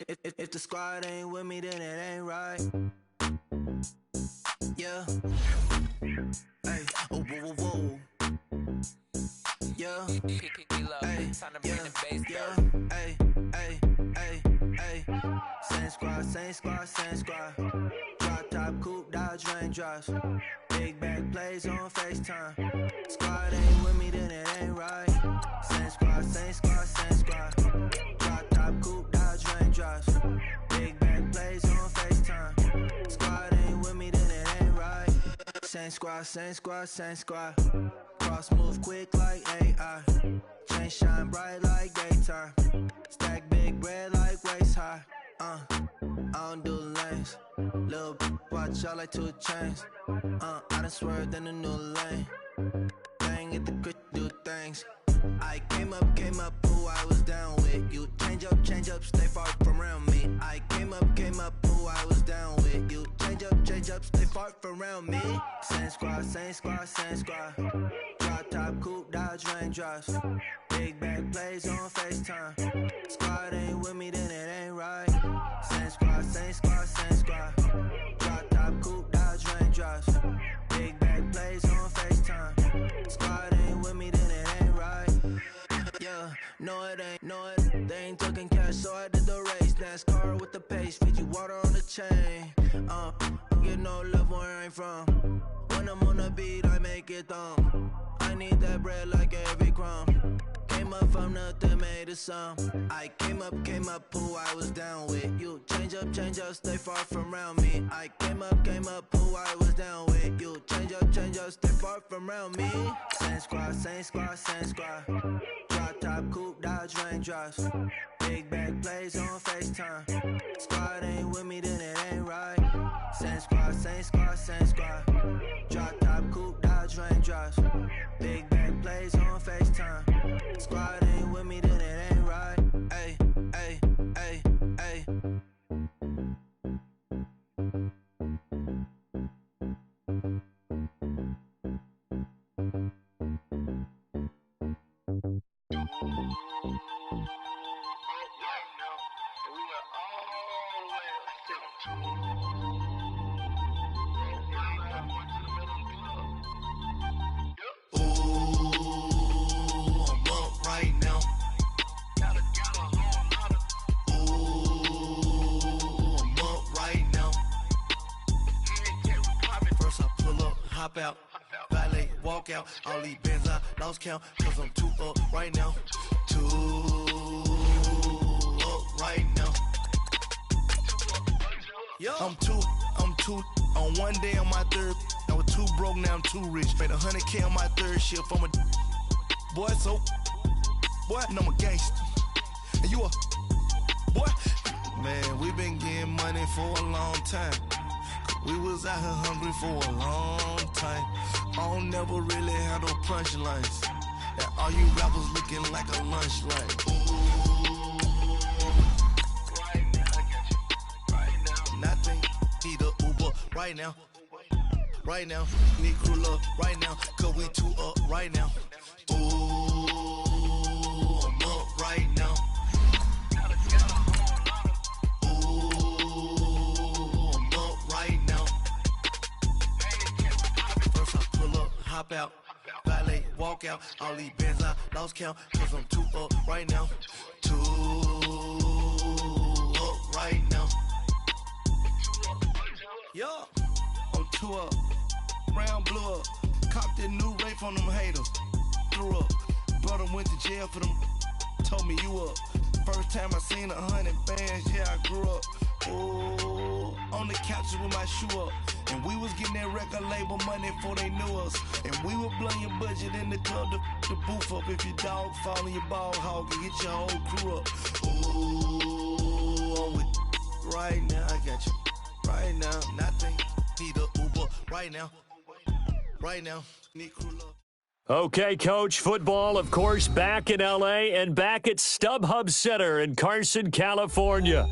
If the squad ain't with me, then it ain't right. Yeah. Hey. Oh, whoa, whoa, whoa. Yeah. Hey. Yeah. Hey. Hey. Hey. Hey. Same squad, same squad, same squad. Drop top, coupe, Dodge raindrops. Big back plays on FaceTime. Squad ain't with me, then it ain't right. Same squad, same squad, same squad. Drop top, coupe, Dodge raindrops. Big back plays on FaceTime. Squad ain't with me, then it ain't right. Same squad, same squad, same squad. Cross move quick like AI. Chain shine bright like daytime. Stack big bread like waist high. I don't do lanes. Lil' watch out like 2 chains. I done swerved in a new lane. Bang at the crit, do things. I came up, who I was down with. You change up, stay far from around me. I came up, who I was down with. You change up, stay far from around me. Same squad, same squad, same squad. Drop top, coupe, Dodge raindrops. Big back plays on FaceTime. Squad ain't with me, then it ain't right. Same squad, same squad, same squad. Drop top, coupe, Dodge raindrops. Big back plays on FaceTime. Squad ain't with me, then it ain't right. Yeah, no it ain't, they ain't talking cash, so I did the race. NASCAR with the pace, feed you water on the chain. Get no love where I ain't from. When I'm on the beat, I make it thumb. I need that bread like every crumb. Came up from nothing, made a sum. I came up, who I was down with. You change up, stay far from around me. I came up, who I was down with. You change up, stay far from around me. Same squad, same squad, same squad. Drop top, coupe, Dodge raindrops. Big back plays on FaceTime. Squad ain't with me, then it ain't right. Same squad, same squad, same squad. Drop top, coupe, Dodge raindrops. Big back plays on FaceTime. Squad ain't with me, then it ain't right. Ay, ay, ay, ay. Hop out, valet, walk out. All these bands I lost count, cause I'm too up right now. Too up right now. I'm too on one day on my third. I was too broke, now I'm too rich. Made 100K on my third shift. I'm a boy, so boy, and I'm a gangster. And you a boy. Man, we been getting money for a long time. We was out here hungry for a long time. I don't never really have no punchlines. That all you rappers looking like a lunch line. Right now, I got you. Right now. Nothing, need a Uber right now. Right now, need crew up right now. Cause we too up right now. Ooh, I'm up right now. Hop out, valet, walk out. All these bands I lost count, cause I'm too up right now. Too up right now. Yo, I'm too up. Round blew up. Copped that new rape from them haters. Threw up. Brother went to jail for them. Told me you up. First time I seen 100 bands, yeah, I grew up. Oh, on the couches with my shoe up. And we was getting that record label money before they knew us. And we were blowing your budget in the club to boof up. If your dog fall in your ball hog and get your whole crew up. Ooh, I'm with right now, I got you. Right now, nothing, need a Uber right now. Right now, need crew love. Okay, Coach, football, of course, back in L.A. and back at StubHub Center in Carson, California.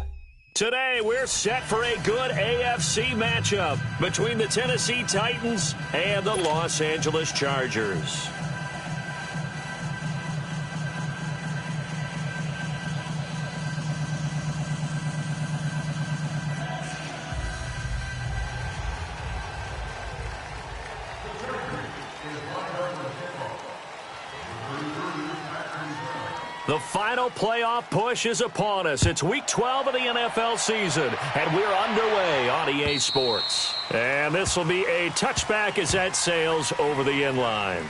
Today, we're set for a good AFC matchup between the Tennessee Titans and the Los Angeles Chargers. The final playoff push is upon us. It's Week 12 of the NFL season, and we're underway on EA Sports. And this will be a touchback as that sails over the end line.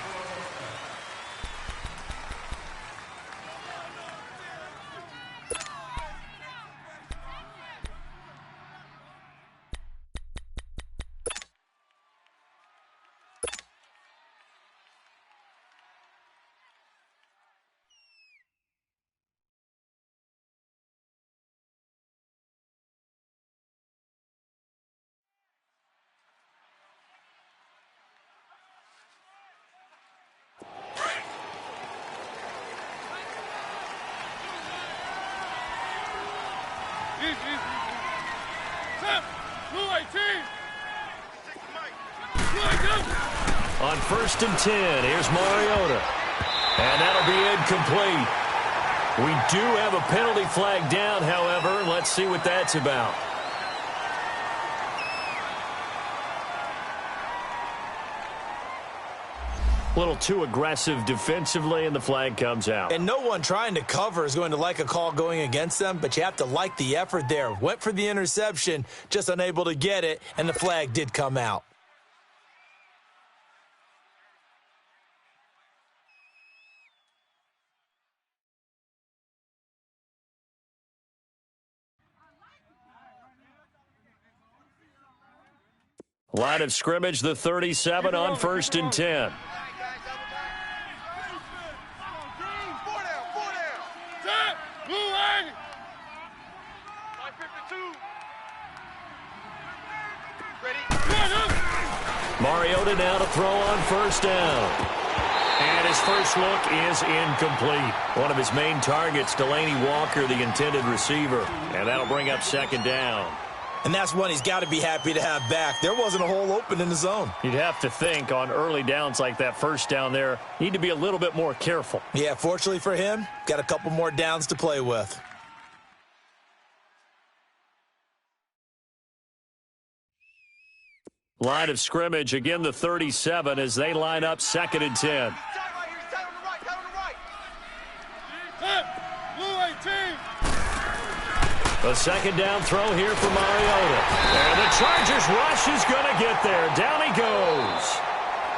On 1st and 10, here's Mariota. And that'll be incomplete. We do have a penalty flag down, however. Let's see what that's about. A little too aggressive defensively, and the flag comes out. And no one trying to cover is going to like a call going against them, but you have to like the effort there. Went for the interception, just unable to get it, and the flag did come out. Line of scrimmage, the 37 on 1st and 10. Mariota now to throw on 1st down. And his first look is incomplete. One of his main targets, Delaney Walker, the intended receiver. And that'll bring up 2nd down. And that's one he's got to be happy to have back. There wasn't a hole open in the zone. You'd have to think on early downs like that 1st down there, need to be a little bit more careful. Yeah, fortunately for him, got a couple more downs to play with. Line of scrimmage, again the 37 as they line up 2nd and 10. A 2nd down throw here for Mariota. And the Chargers rush is going to get there. Down he goes.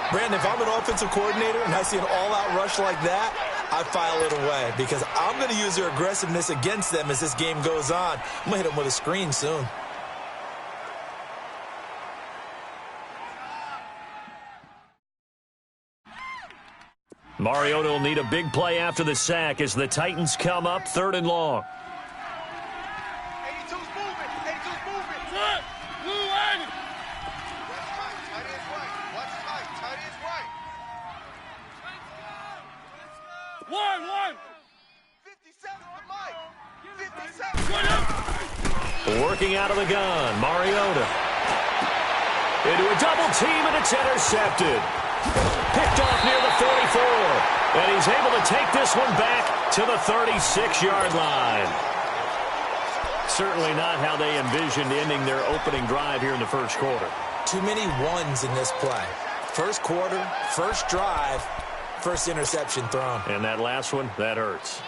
Brandon, if I'm an offensive coordinator and I see an all-out rush like that, I file it away because I'm going to use their aggressiveness against them as this game goes on. I'm going to hit them with a screen soon. Mariota will need a big play after the sack as the Titans come up 3rd and long. 82's moving. 82's moving. Blue line. That's right. Tight end's right. Watch his right. Tight end's right. One. 57 for Mike. 57. Working out of the gun, Mariota. Into a double team, and it's intercepted. Picked off near the 44. And he's able to take this one back to the 36-yard line. Certainly not how they envisioned ending their opening drive here in the 1st quarter. Too many ones in this play. 1st quarter, 1st drive, 1st interception thrown. And that last one, that hurts.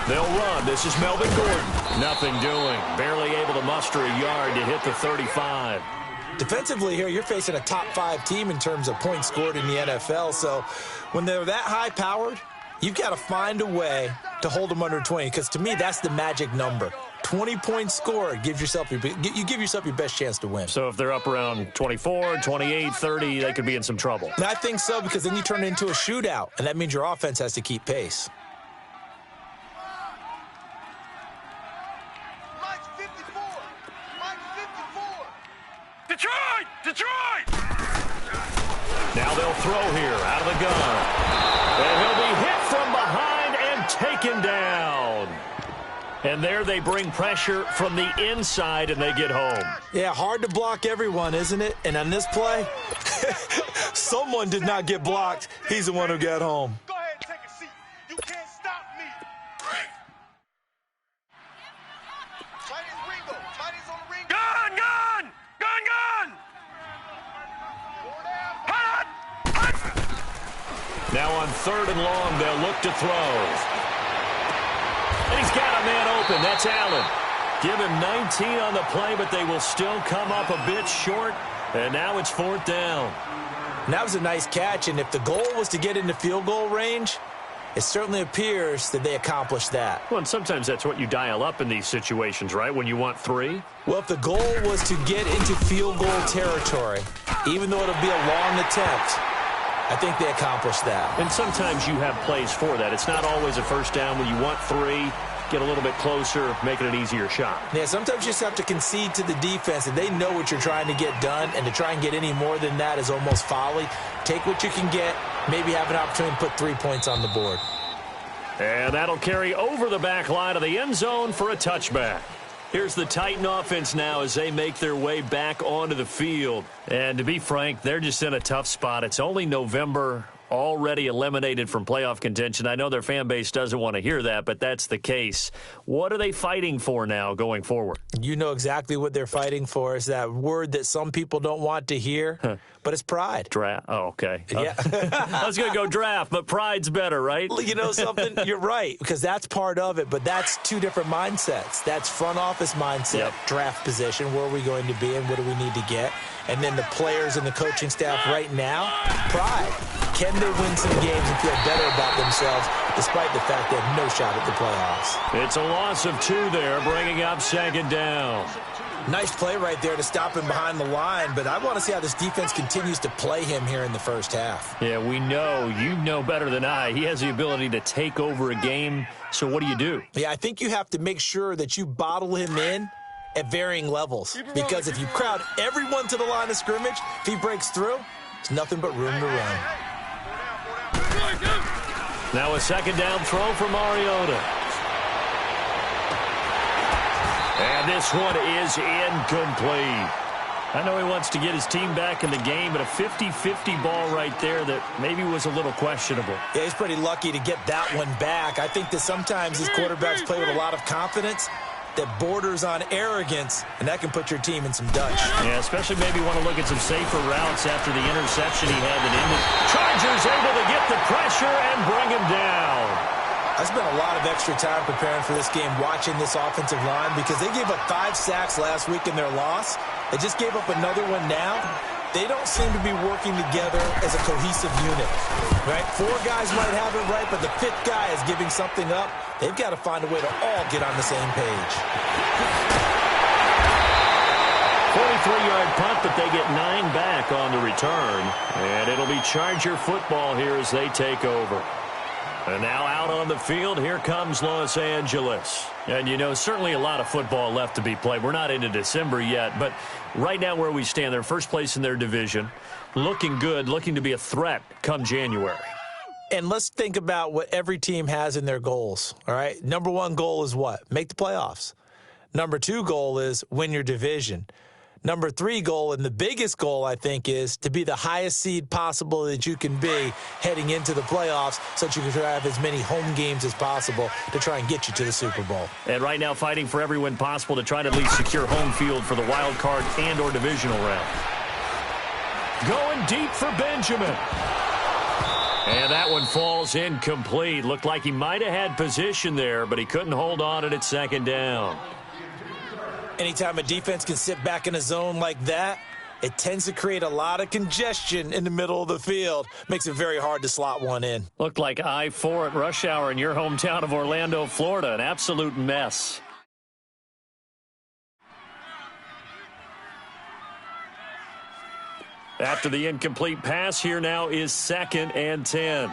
They'll run. This is Melvin Gordon. Nothing doing. Barely able to muster a yard to hit the 35. Defensively here, you're facing a top 5 team in terms of points scored in the NFL. So when they're that high-powered, you've got to find a way to hold them under 20. Because to me, that's the magic number. 20 points scored gives yourself you give yourself your best chance to win. So if they're up around 24, 28, 30, they could be in some trouble. And I think so, because then you turn it into a shootout, and that means your offense has to keep pace. Detroit! Now they'll throw here out of the gun. And he'll be hit from behind and taken down. And there they bring pressure from the inside, and they get home. Yeah, hard to block everyone, isn't it? And on this play, someone did not get blocked. He's the one who got home. Go ahead, take a seat. You can't stop me. Chinese Ringo. Chinese on the ring. Gun! Gun! Gun! Gun! Now on 3rd and long, they'll look to throw. And he's got a man open. That's Allen. Give him 19 on the play, but they will still come up a bit short. And now it's 4th down. And that was a nice catch, and if the goal was to get into field goal range, it certainly appears that they accomplished that. Well, and sometimes that's what you dial up in these situations, right, when you want 3? Well, if the goal was to get into field goal territory, even though it'll be a long attempt, I think they accomplished that. And sometimes you have plays for that. It's not always a first down when you want 3, get a little bit closer, make it an easier shot. Yeah, sometimes you just have to concede to the defense, and they know what you're trying to get done, and to try and get any more than that is almost folly. Take what you can get, maybe have an opportunity to put 3 points on the board. And that'll carry over the back line of the end zone for a touchback. Here's the Titan offense now as they make their way back onto the field. And to be frank, they're just in a tough spot. It's only November, already eliminated from playoff contention. I know their fan base doesn't want to hear that, but that's the case. What are they fighting for now going forward? You know exactly what they're fighting for. Is that word that some people don't want to hear, but it's pride. Draft. Oh, okay. Yeah. I was going to go draft, but pride's better, right? You know something? You're right, because that's part of it, but that's 2 different mindsets. That's front office mindset, draft position, where are we going to be and what do we need to get? And then the players and the coaching staff right now, pride. Can they win some games and feel better about themselves despite the fact they have no shot at the playoffs? It's a loss of 2 there, bringing up 2nd down. Nice play right there to stop him behind the line, but I want to see how this defense continues to play him here in the first half. Yeah, we know. You know better than I. He has the ability to take over a game, so what do? Yeah, I think you have to make sure that you bottle him in at varying levels, because if you crowd everyone to the line of scrimmage, if he breaks through, there's nothing but room to run. Now a 2nd down throw for Mariota. And this one is incomplete. I know he wants to get his team back in the game, but a 50-50 ball right there that maybe was a little questionable. Yeah, he's pretty lucky to get that one back. I think that sometimes these quarterbacks play with a lot of confidence that borders on arrogance, and that can put your team in some dutch. Yeah, especially maybe want to look at some safer routes after the interception he had that ended. Chargers able to get the pressure and bring him down. I spent a lot of extra time preparing for this game, watching this offensive line, because they gave up 5 sacks last week in their loss. They just gave up another one now. They don't seem to be working together as a cohesive unit, right? 4 guys might have it right, but the 5th guy is giving something up. They've got to find a way to all get on the same page. 43-yard punt, but they get 9 back on the return. And it'll be Charger football here as they take over. And now out on the field, here comes Los Angeles. And, you know, certainly a lot of football left to be played. We're not into December yet, but right now where we stand, they're first place in their division, looking good, looking to be a threat come January. And let's think about what every team has in their goals, all right? Number 1 goal is what? Make the playoffs. Number 2 goal is win your division. Number 3 goal, and the biggest goal, I think, is to be the highest seed possible that you can be heading into the playoffs so that you can have as many home games as possible to try and get you to the Super Bowl. And right now fighting for every win possible to try to at least secure home field for the wild card and or divisional round. Going deep for Benjamin. And that one falls incomplete. Looked like he might have had position there, but he couldn't hold on at 2nd down. Anytime a defense can sit back in a zone like that, it tends to create a lot of congestion in the middle of the field. Makes it very hard to slot one in. Looked like I-4 at rush hour in your hometown of Orlando, Florida. An absolute mess. After the incomplete pass, here now is 2nd and 10.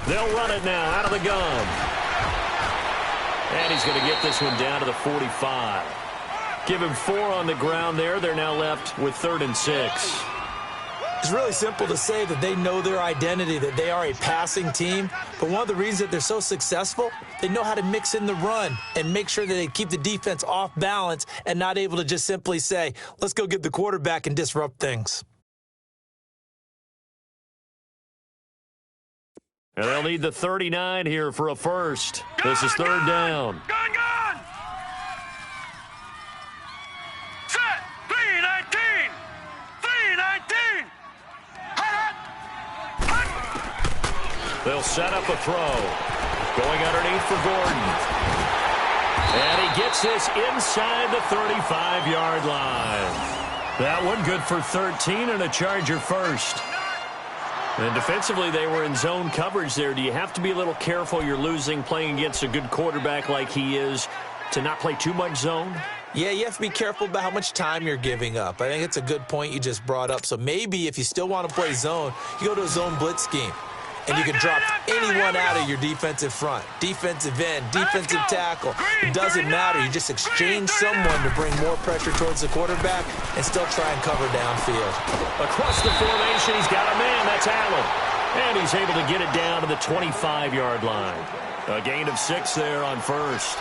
They'll run it now out of the gun. And he's going to get this one down to the 45. Give him 4 on the ground there. They're now left with 3rd and 6. It's really simple to say that they know their identity, that they are a passing team. But one of the reasons that they're so successful, they know how to mix in the run and make sure that they keep the defense off balance and not able to just simply say, let's go get the quarterback and disrupt things. And they'll need the 39 here for a first. This is third down. Gun! Set! 319! 319! They'll set up a throw. Going underneath for Gordon. And he gets this inside the 35-yard line. That one good for 13 and a Charger first. And defensively, they were in zone coverage there. Do you have to be a little careful? You're losing playing against a good quarterback like he is to not play too much zone? Yeah, you have to be careful about how much time you're giving up. I think it's a good point you just brought up. So maybe if you still want to play zone, you go to a zone blitz scheme. And you can drop anyone out of your defensive front, defensive end, defensive tackle. It doesn't matter. You just exchange someone to bring more pressure towards the quarterback and still try and cover downfield. Across the formation, he's got a man. That's Allen. And he's able to get it down to the 25-yard line. A gain of 6 there on first.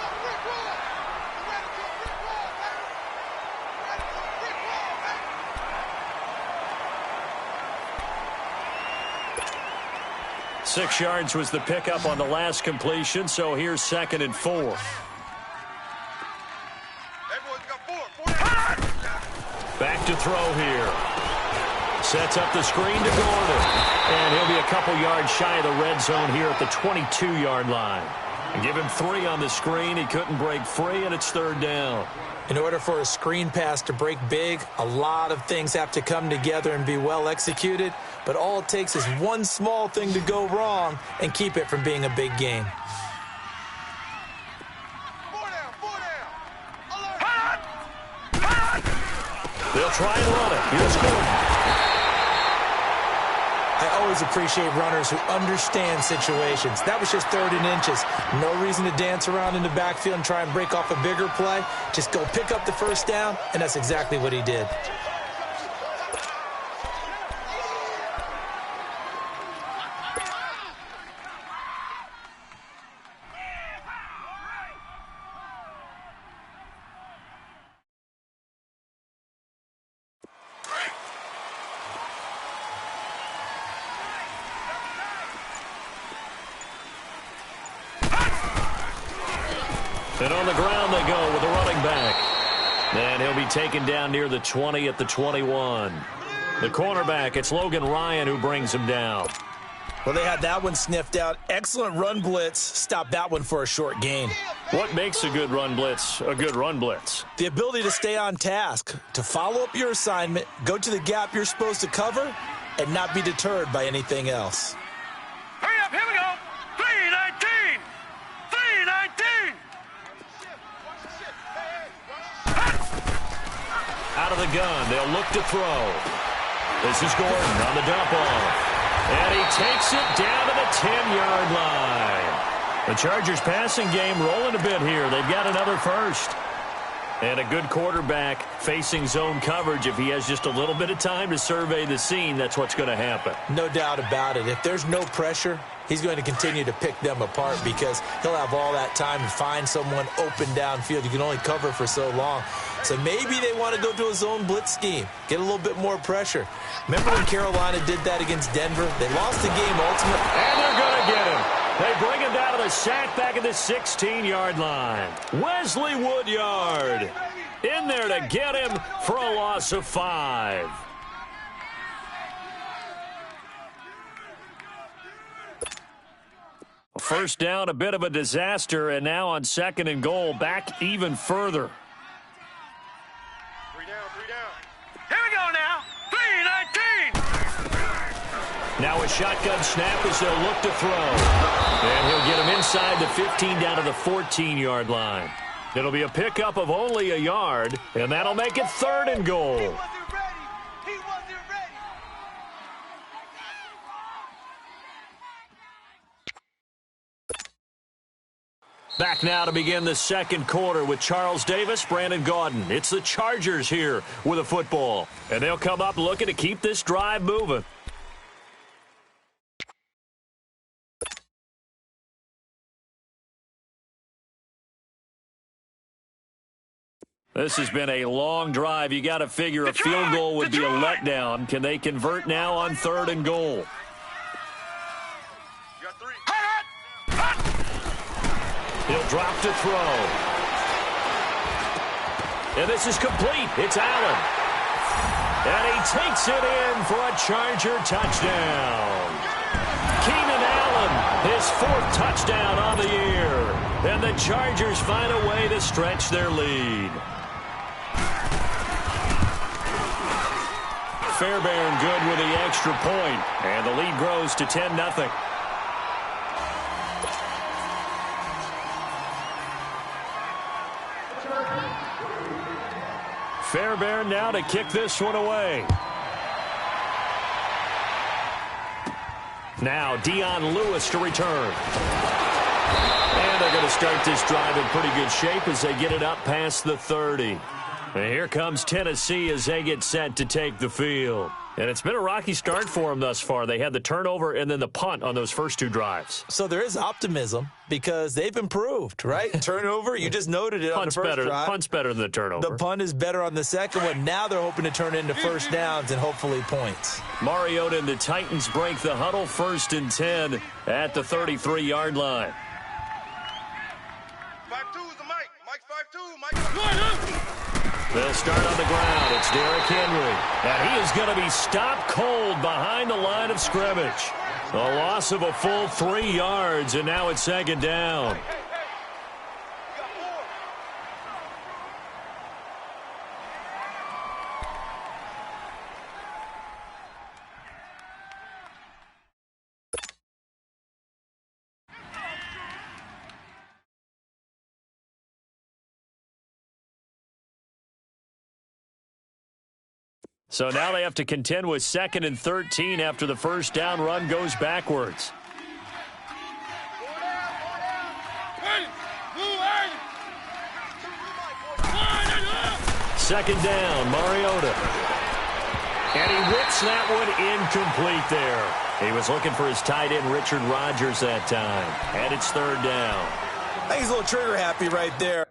Six yards was the pickup on the last completion, so here's 2nd and 4. Everyone's got 4. Back to throw here. Sets up the screen to Gordon. And he'll be a couple yards shy of the red zone here at the 22-yard line. And give him 3 on the screen. He couldn't break free, and it's third down. In order for a screen pass to break big, a lot of things have to come together and be well executed. But all it takes is one small thing to go wrong and keep it from being a big game. 4 down. Alert! They'll try and run it. Here's Gordon. I always appreciate runners who understand situations. That was just 3rd and inches. No reason to dance around in the backfield and try and break off a bigger play. Just go pick up the first down, and that's exactly what he did. And on the ground they go with the running back. And he'll be taken down near the 20 at the 21. The cornerback, it's Logan Ryan who brings him down. Well, they had that one sniffed out. Excellent run blitz. Stop that one for a short gain. What makes a good run blitz a good run blitz? The ability to stay on task, to follow up your assignment, go to the gap you're supposed to cover, and not be deterred by anything else. Hurry up, here we go. 319. 319. Out of the gun, they'll look to throw. This is Gordon on the dump off. And he takes it down to the 10-yard line. The Chargers passing game rolling a bit here. They've got another first. And a good quarterback facing zone coverage. If he has just a little bit of time to survey the scene, that's what's going to happen. No doubt about it. If there's no pressure, he's going to continue to pick them apart because he'll have all that time to find someone open downfield. You can only cover for so long. So maybe they want to go to a zone blitz scheme, get a little bit more pressure. Remember when Carolina did that against Denver? They lost the game ultimately. And they're going to get him. They bring him down to the sack back at the 16-yard line. Wesley Woodyard in there to get him for a loss of 5. First down, a bit of a disaster, and now on 2nd and goal, back even further. 3 down, 3 down. Here we go now. 319. Now a shotgun snap as they'll look to throw. And he'll get him inside the 15 down to the 14-yard line. It'll be a pickup of only a yard, and that'll make it 3rd and goal. He wasn't ready. He wasn't ready. Back now to begin the second quarter with Charles Davis, Brandon Gaudin. It's the Chargers here with a football. And they'll come up looking to keep this drive moving. This has been a long drive. You got to figure a field goal would be a letdown. Can they convert now on 3rd and goal? He'll drop to throw. And this is complete. It's Allen. And he takes it in for a Charger touchdown. Keenan Allen, his 4th touchdown on the year. And the Chargers find a way to stretch their lead. Fairbairn good with the extra point. And the lead grows to 10-0. Fairbairn now to kick this one away. Now Dion Lewis to return. And they're going to start this drive in pretty good shape as they get it up past the 30. And here comes Tennessee as they get set to take the field. And it's been a rocky start for them thus far. They had the turnover and then the punt on those first 2 drives. So there is optimism because they've improved, right? Turnover, you just noted it on the first drive. Punt's better than the turnover. The punt is better on the second one. Now they're hoping to turn it into first downs and hopefully points. Mariota and the Titans break the huddle, 1st and 10 at the 33-yard line. 5-2 is the mic. Mike's 5-2. Mike's 5-2. They'll start on the ground. It's Derrick Henry. And he is going to be stopped cold behind the line of scrimmage. A loss of a full 3 yards, and now it's 2nd down. So now they have to contend with 2nd and 13 after the first down run goes backwards. Second down, Mariota. And he whips that one incomplete there. He was looking for his tight end, Richard Rodgers, that time. And it's 3rd down. I think he's a little trigger happy right there.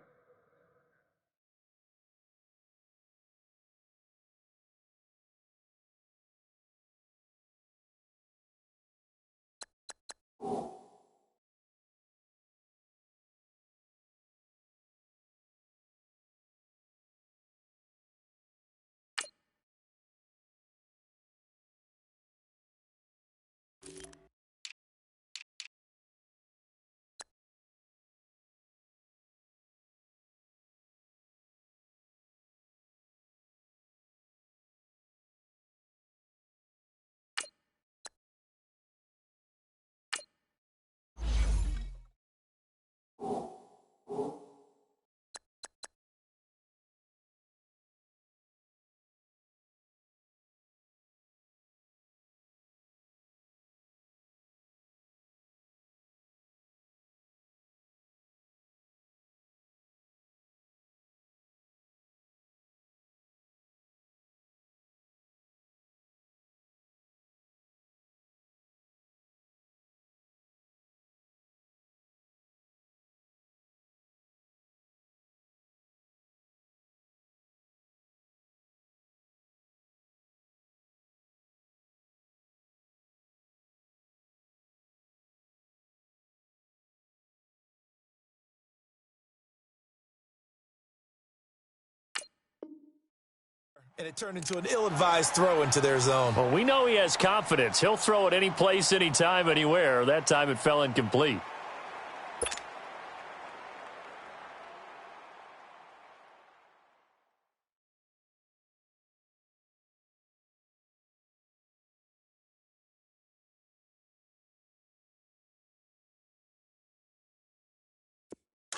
And it turned into an ill-advised throw into their zone. Well, we know he has confidence. He'll throw it any place, anytime, anywhere. That time it fell incomplete.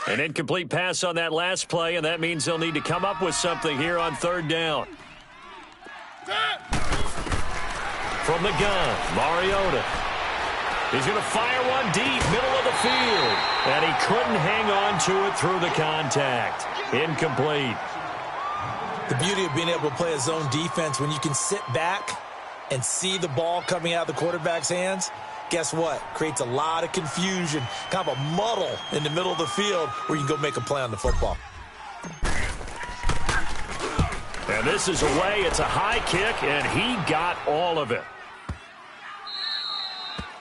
An incomplete pass on that last play, and that means they'll need to come up with something here on 3rd down. From the gun, Mariota. He's going to fire one deep, middle of the field. And he couldn't hang on to it through the contact. Incomplete. The beauty of being able to play a zone defense when you can sit back and see the ball coming out of the quarterback's hands, guess what? Creates a lot of confusion, kind of a muddle in the middle of the field where you can go make a play on the football. And this is away. It's a high kick, and he got all of it.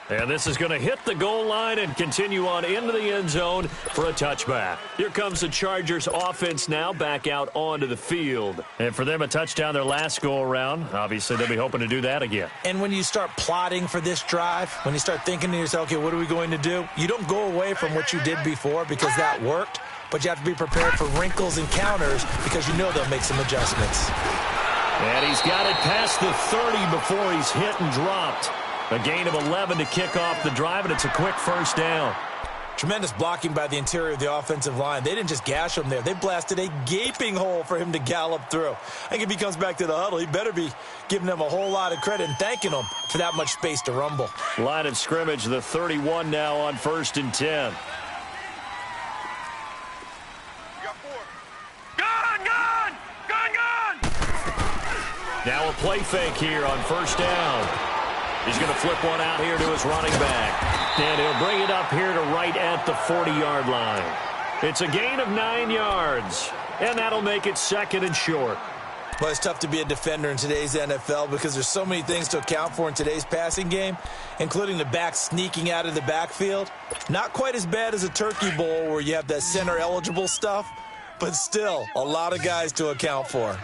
And this is going to hit the goal line and continue on into the end zone for a touchback. Here comes the Chargers offense now back out onto the field. And for them, a touchdown their last go-around. Obviously, they'll be hoping to do that again. And when you start plotting for this drive, when you start thinking to yourself, okay, what are we going to do? You don't go away from what you did before because that worked, but you have to be prepared for wrinkles and counters because you know they'll make some adjustments. And he's got it past the 30 before he's hit and dropped. A gain of 11 to kick off the drive, and it's a quick first down. Tremendous blocking by the interior of the offensive line. They didn't just gash him there. They blasted a gaping hole for him to gallop through. I think if he comes back to the huddle, he better be giving them a whole lot of credit and thanking them for that much space to rumble. Line of scrimmage, the 31 now on 1st and 10. Now a play fake here on first down. He's going to flip one out here to his running back. And he'll bring it up here to right at the 40-yard line. It's a gain of 9 yards. And that'll make it 2nd and short. Well, it's tough to be a defender in today's NFL because there's so many things to account for in today's passing game, including the back sneaking out of the backfield. Not quite as bad as a turkey bowl where you have that center-eligible stuff, but still a lot of guys to account for.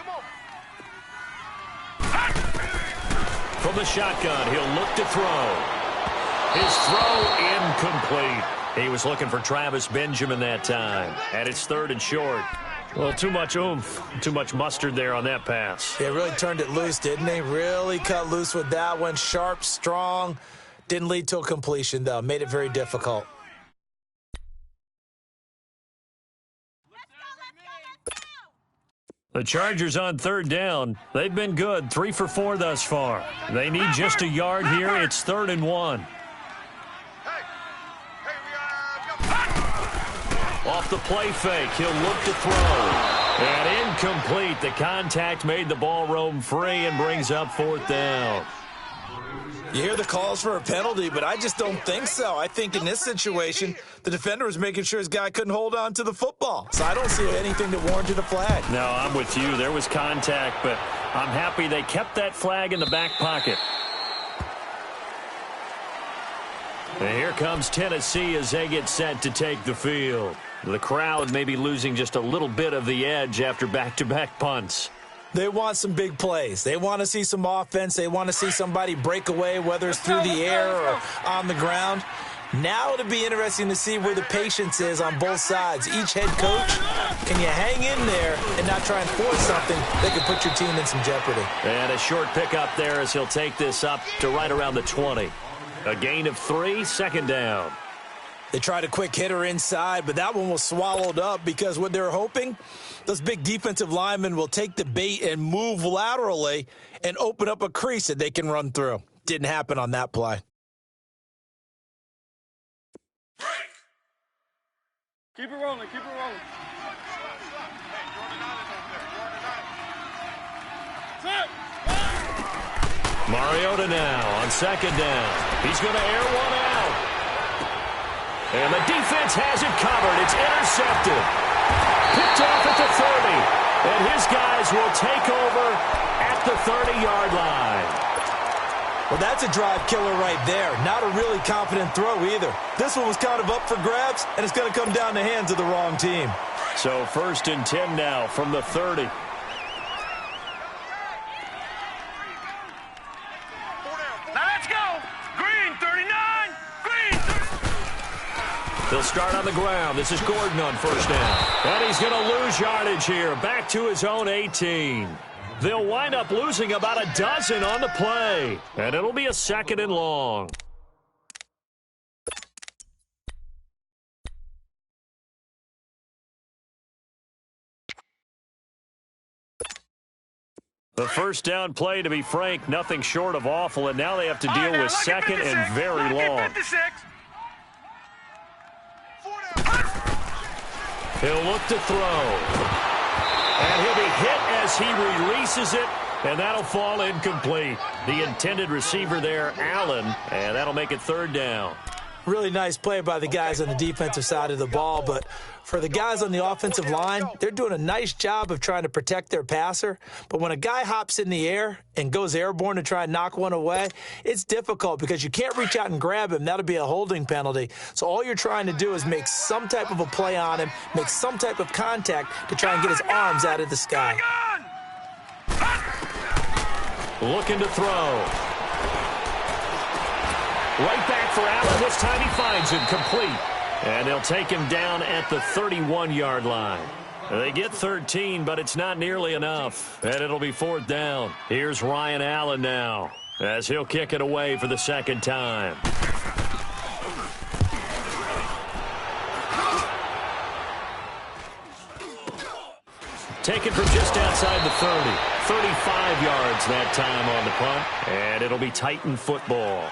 From the shotgun, he'll look to throw. His throw incomplete. He was looking for Travis Benjamin that time. And it's 3rd and short. Well, too much oomph, too much mustard there on that pass. They really turned it loose, didn't they? Really cut loose with that one. Sharp, strong. Didn't lead to a completion, though. Made it very difficult. The Chargers on 3rd down. They've been good, 3 for 4 thus far. They need just a yard here. It's 3rd and 1. Off the play fake, he'll look to throw. And incomplete. The contact made the ball roam free and brings up 4th down. You hear the calls for a penalty, but I just don't think so. I think in this situation, the defender was making sure his guy couldn't hold on to the football. So I don't see anything that warranted a flag. No, I'm with you. There was contact, but I'm happy they kept that flag in the back pocket. And here comes Tennessee as they get set to take the field. The crowd may be losing just a little bit of the edge after back-to-back punts. They want some big plays. They want to see some offense. They want to see somebody break away, whether it's through the air or on the ground. Now it'll be interesting to see where the patience is on both sides. Each head coach, can you hang in there and not try and force something that could put your team in some jeopardy? And a short pickup there as he'll take this up to right around the 20. A gain of 3, 2nd down. They tried a quick hitter inside, but that one was swallowed up because what they're hoping, those big defensive linemen will take the bait and move laterally and open up a crease that they can run through. Didn't happen on that play. Keep it rolling, keep it rolling. Mariota now on 2nd down. He's going to air one out. And the defense has it covered. It's intercepted. Picked off at the 30. And his guys will take over at the 30-yard line. Well, that's a drive killer right there. Not a really confident throw either. This one was kind of up for grabs, and it's going to come down the hands of the wrong team. So 1st and 10 now from the 30. Now let's go. Green 39. Green 39. He'll start on the ground. This is Gordon on 1st down. And he's going to lose yardage here. Back to his own 18. They'll wind up losing about a dozen on the play. And it'll be a 2nd and long. The first down play, to be frank, nothing short of awful, and now they have to deal with second and very long. He'll look to throw. And he'll be hit as he releases it, and that'll fall incomplete. The intended receiver there, Allen, and that'll make it third down. Really nice play by the guys on the defensive side of the ball, but for the guys on the offensive line, they're doing a nice job of trying to protect their passer. But when a guy hops in the air and goes airborne to try and knock one away, it's difficult because you can't reach out and grab him. That'll be a holding penalty. So all you're trying to do is make some type of a play on him, make some type of contact to try and get his arms out of the sky. Looking to throw. Right back for Allen. This time he finds him complete. And they'll take him down at the 31-yard line. They get 13, but it's not nearly enough. And it'll be fourth down. Here's Ryan Allen now, as he'll kick it away for the second time. Taken from just outside the 30. 35 yards that time on the punt. And it'll be Titan football.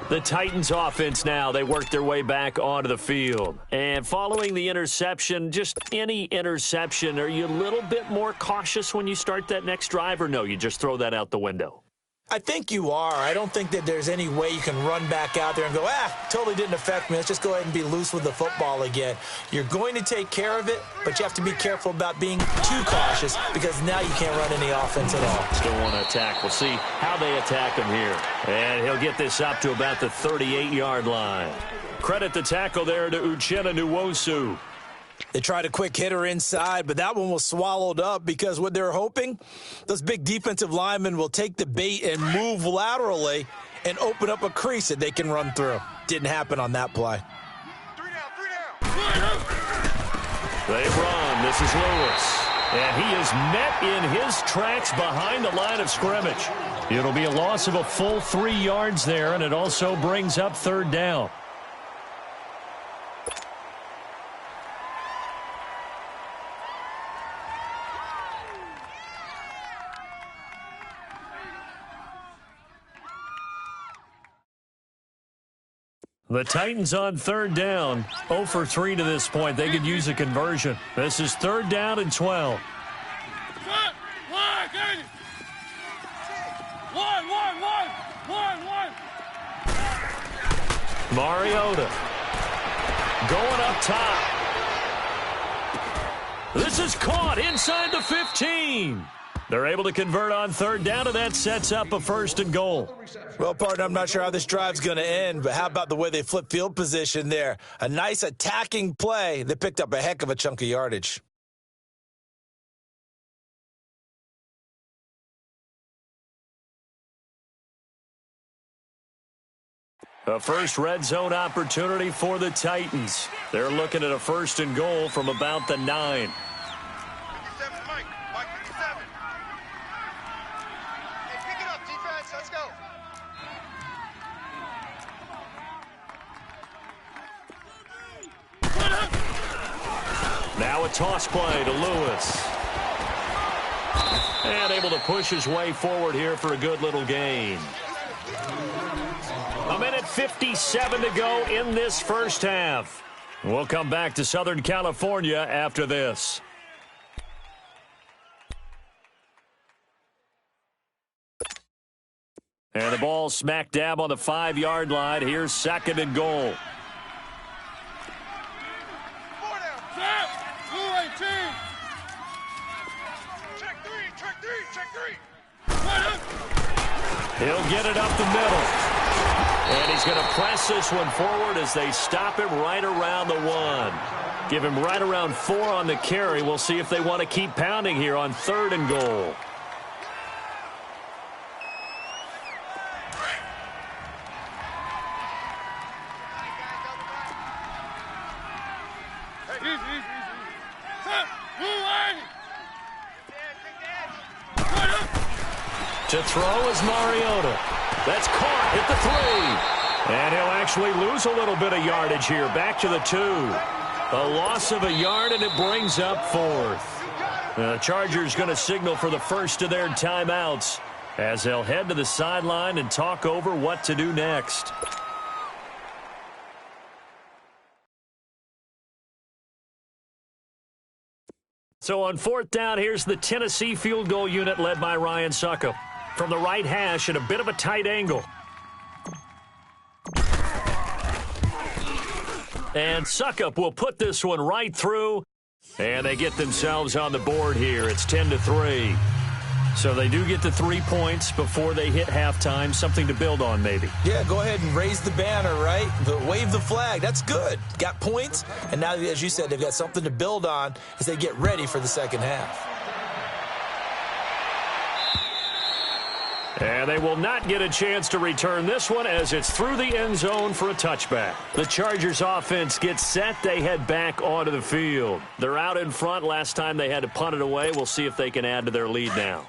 The Titans offense now, they work their way back onto the field. And following the interception, just any interception, are you a little bit more cautious when you start that next drive, or no, you just throw that out the window? I think you are. I don't think that there's any way you can run back out there and go, totally didn't affect me. Let's just go ahead and be loose with the football again. You're going to take care of it, but you have to be careful about being too cautious because now you can't run any offense at all. Still want to attack. We'll see how they attack him here. And he'll get this up to about the 38-yard line. Credit the tackle there to Uchenna Nwosu. They tried a quick hitter inside, but that one was swallowed up because what they're hoping, those big defensive linemen will take the bait and move laterally and open up a crease that they can run through. Didn't happen on that play. Three down. They run. This is Lewis. And he is met in his tracks behind the line of scrimmage. It'll be a loss of a full 3 yards there, and it also brings up third down. The Titans on third down, 0 for 3 to this point. They could use a conversion. This is third down and 12. Mariota going up top. This is caught inside the 15. They're able to convert on third down, and that sets up a first and goal. Well, partner, I'm not sure how this drive's going to end, but how about the way they flip field position there? A nice attacking play that picked up a heck of a chunk of yardage. A first red zone opportunity for the Titans. They're looking at a first and goal from about the 9. Now a toss play to Lewis. And able to push his way forward here for a good little gain. A minute 57 to go in this first half. We'll come back to Southern California after this. And the ball smack dab on the 5-yard line. Here's second and goal. He'll get it up the middle. And he's going to press this one forward as they stop him right around the 1. Give him right around 4 on the carry. We'll see if they want to keep pounding here on third and goal. To throw is Mariota. That's caught at the 3. And he'll actually lose a little bit of yardage here. Back to the 2. A loss of a yard, and it brings up fourth. The Chargers going to signal for the first of their timeouts as they'll head to the sideline and talk over what to do next. So on fourth down, here's the Tennessee field goal unit led by Ryan Suckup. From the right hash at a bit of a tight angle. And Suckup will put this one right through. And they get themselves on the board here. It's 10-3. So they do get the 3 points before they hit halftime. Something to build on, maybe. Yeah, go ahead and raise the banner, right? Wave the flag. That's good. Got points. And now, as you said, they've got something to build on as they get ready for the second half. And they will not get a chance to return this one as it's through the end zone for a touchback. The Chargers offense gets set. They head back onto the field. They're out in front. Last time they had to punt it away. We'll see if they can add to their lead now.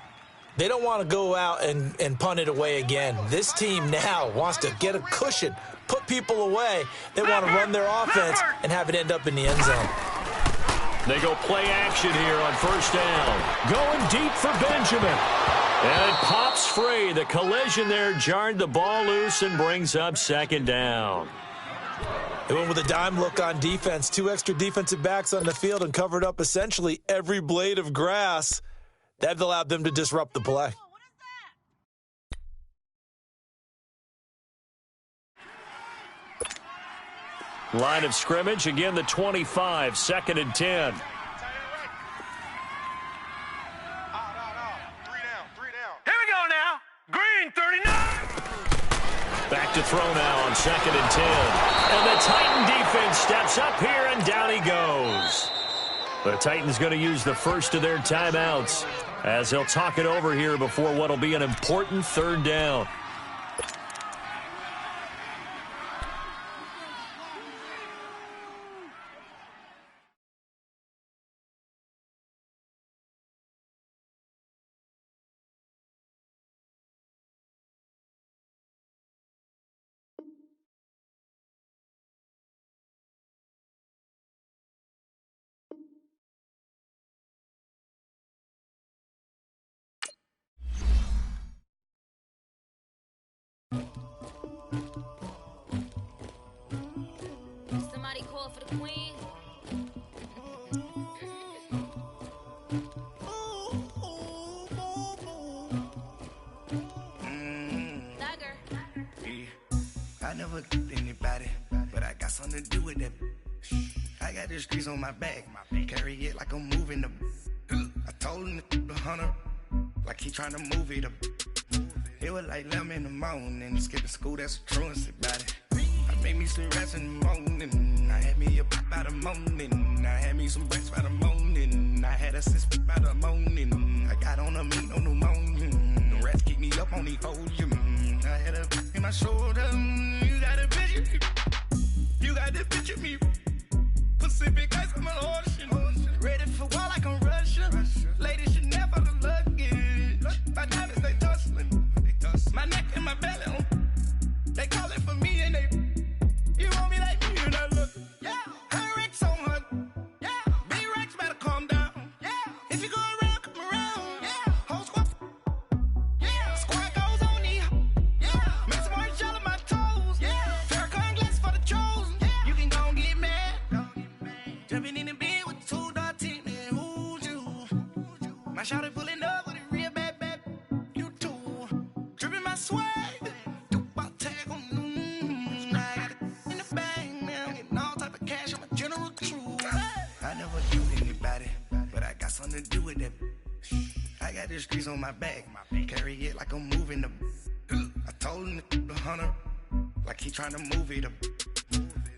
They don't want to go out and punt it away again. This team now wants to get a cushion, put people away. They want to run their offense and have it end up in the end zone. They go play action here on first down. Going deep for Benjamin. And it pops free. The collision there jarred the ball loose and brings up second down. They went with a dime look on defense. 2 extra defensive backs on the field and covered up essentially every blade of grass. That allowed them to disrupt the play. Line of scrimmage, again the 25, 2nd and 10. Back to throw now on 2nd and 10. And the Titan defense steps up here, and down he goes. The Titans going to use the first of their timeouts as they'll talk it over here before what will be an important third down. Somebody call for the queen. I never killed anybody, but I got something to do with that. I got the streets on my back, carry it like I'm moving the. I told him to 100, like he trying to move it up. It was like 11 in the morning, skipping school, that's a truancy about it. I made me some rats in the morning, I had me a pop by the morning, I had me some breaks by the morning, I had a sis by the morning, I got on a meat on the morning, the rats keep me up on the podium, I had a in my shoulder, you got a picture me, you got the picture me, Pacific ice on my ocean, ready for war like I'm Russian, ladies should never the luggage, my diamonds they tussling, my neck and my belly, they call it for me and they, you want me like me and I look, yeah, her Rex on her, yeah, B-Rex better calm down, yeah, if you go around, come around, yeah, whole squad, yeah, squad goes on me, yeah, make some orange gel on my toes, yeah, Farrakhan glass for the chosen, yeah, you can go and get mad, jumping in the bed with 2 dark teeth, man, who's you, my shawty pulling up with a real bad, you too, dripping my swag, something to do with that. I got the streets on my back, carry it like I'm moving the. I told him to 100, like he trying to move it up.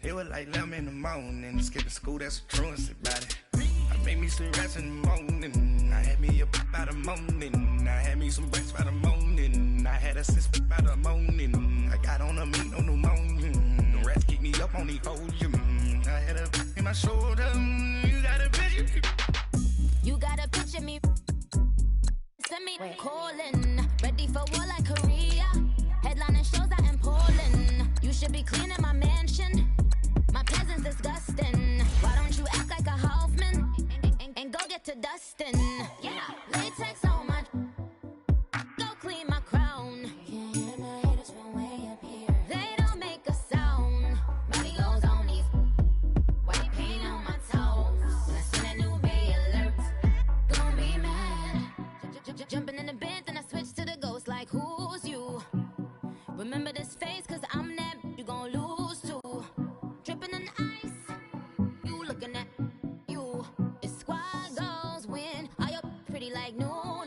It was like 11 in the morning, skipping school, that's a truancy about it. I made me some rats in the morning, I had me a pop by the morning, I had me some breaks by the morning, I had a sis by the morning, I got on a meat on the morning, the rats keep me up on the podium, I had a in my shoulder, you got a picture. You got a picture me. Send me calling. Ready for war like Korea. Headlining shows out in Poland. You should be cleaning my mansion. My presence disgusting. Why don't you act like a Hoffman and go get to dustin'? like no.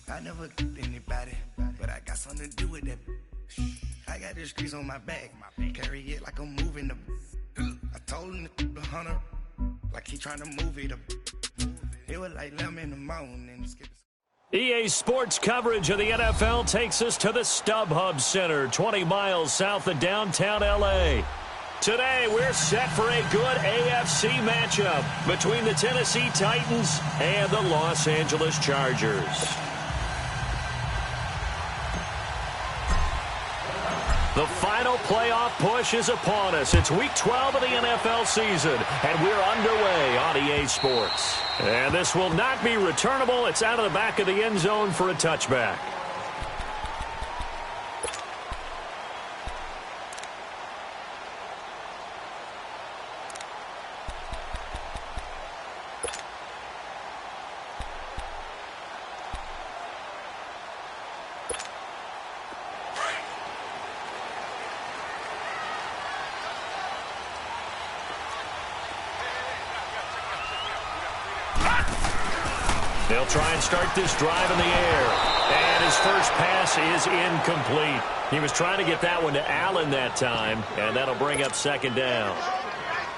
I never anybody, but I got something to do with that. I got the streets on my back, carry it like I'm moving the. I told him the hunter, like he trying to move it up. It was like 11 in the morning. EA Sports coverage of the NFL takes us to the StubHub Center, 20 miles south of downtown L.A. Today, we're set for a good AFC matchup between the Tennessee Titans and the Los Angeles Chargers. The final playoff push is upon us. It's Week 12 of the NFL season, and we're underway on EA Sports. And this will not be returnable. It's out of the back of the end zone for a touchback. They'll try and start this drive in the air. And his first pass is incomplete. He was trying to get that one to Allen that time, and that'll bring up second down.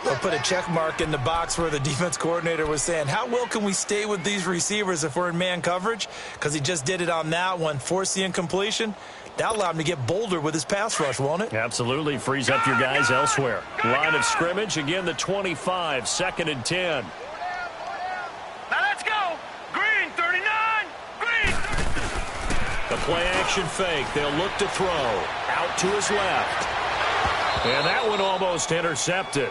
They'll put a check mark in the box where the defense coordinator was saying, how well can we stay with these receivers if we're in man coverage? Because he just did it on that one, forced the incompletion. That allowed him to get bolder with his pass rush, won't it? Absolutely. Frees up your guys elsewhere. Line of scrimmage, again, the 25, 2nd and 10. The play-action fake. They'll look to throw. Out to his left. And that one almost intercepted.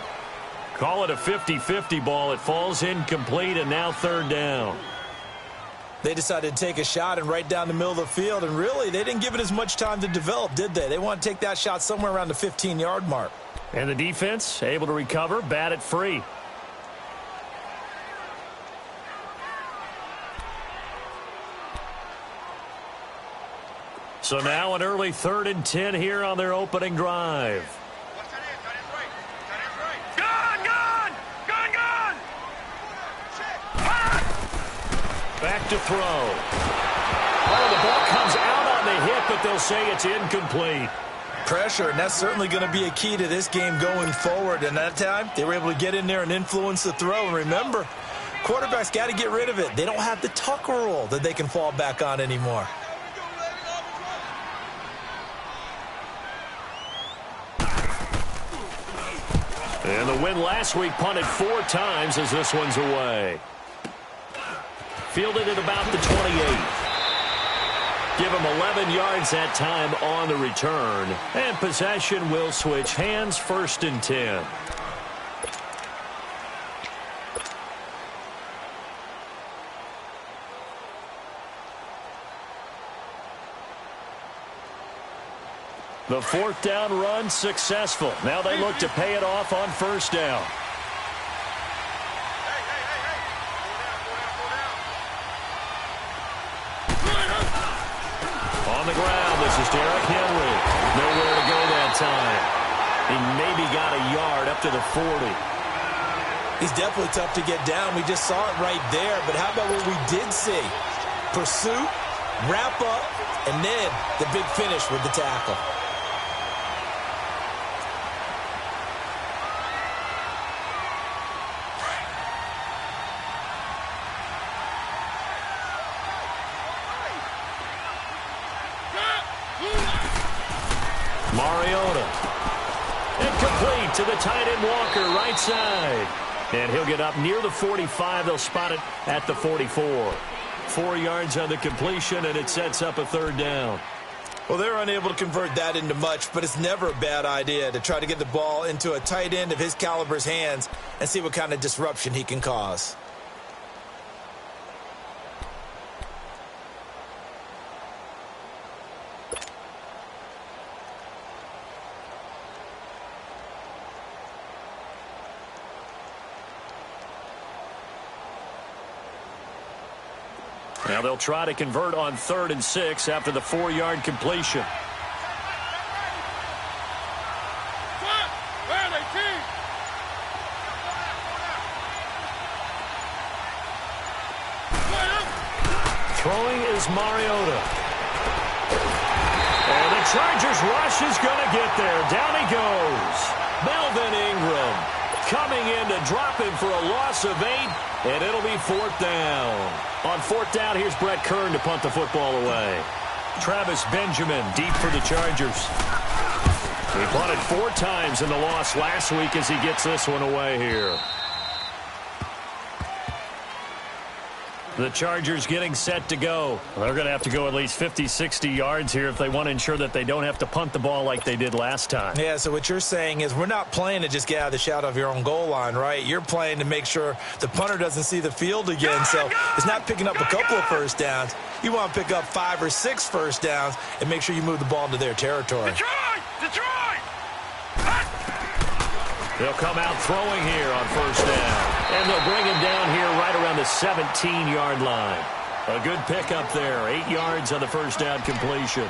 Call it a 50-50 ball. It falls incomplete, and now third down. They decided to take a shot and right down the middle of the field, and really, they didn't give it as much time to develop, did they? They want to take that shot somewhere around the 15-yard mark. And the defense able to recover, bat it free. So now an early 3rd and 10 here on their opening drive. Back to throw. Oh, the ball comes out on the hit, but they'll say it's incomplete. Pressure, and that's certainly going to be a key to this game going forward. And that time, they were able to get in there and influence the throw. And remember, quarterbacks got to get rid of it. They don't have the tuck rule that they can fall back on anymore. And the win last week punted 4 times as this one's away. Fielded at about the 28. Give him 11 yards that time on the return. And possession will switch hands, 1st and 10. The 4th down run successful. Now they look to pay it off on 1st down. On the ground, this is Derrick Henry. Nowhere to go that time. He maybe got a yard up to the 40. He's definitely tough to get down. We just saw it right there. But how about what we did see? Pursuit, wrap up, and then the big finish with the tackle. Mariota. Incomplete to the tight end Walker, right side. And he'll get up near the 45. They'll spot it at the 44. 4 yards on the completion, and it sets up a 3rd down. Well, they're unable to convert that into much, but it's never a bad idea to try to get the ball into a tight end of his caliber's hands and see what kind of disruption he can cause. Now they'll try to convert on 3rd and 6 after the 4-yard completion. Throwing is Mariota. And the Chargers rush is going to get there. Down he goes. Melvin Ingram coming in to drop him for a loss of 8, and it'll be 4th down. On 4th down, here's Brett Kern to punt the football away. Travis Benjamin deep for the Chargers. He punted 4 times in the loss last week as he gets this one away here. The Chargers getting set to go. They're going to have to go at least 50, 60 yards here if they want to ensure that they don't have to punt the ball like they did last time. Yeah, so what you're saying is we're not playing to just get out of the shadow of your own goal line, right? You're playing to make sure the punter doesn't see the field again. So it's not picking up a couple of first downs. You want to pick up 5 or 6 first downs and make sure you move the ball into their territory. Detroit! They'll come out throwing here on 1st down. And they'll bring him down here right around the 17-yard line. A good pickup there. 8 yards on the 1st down completion.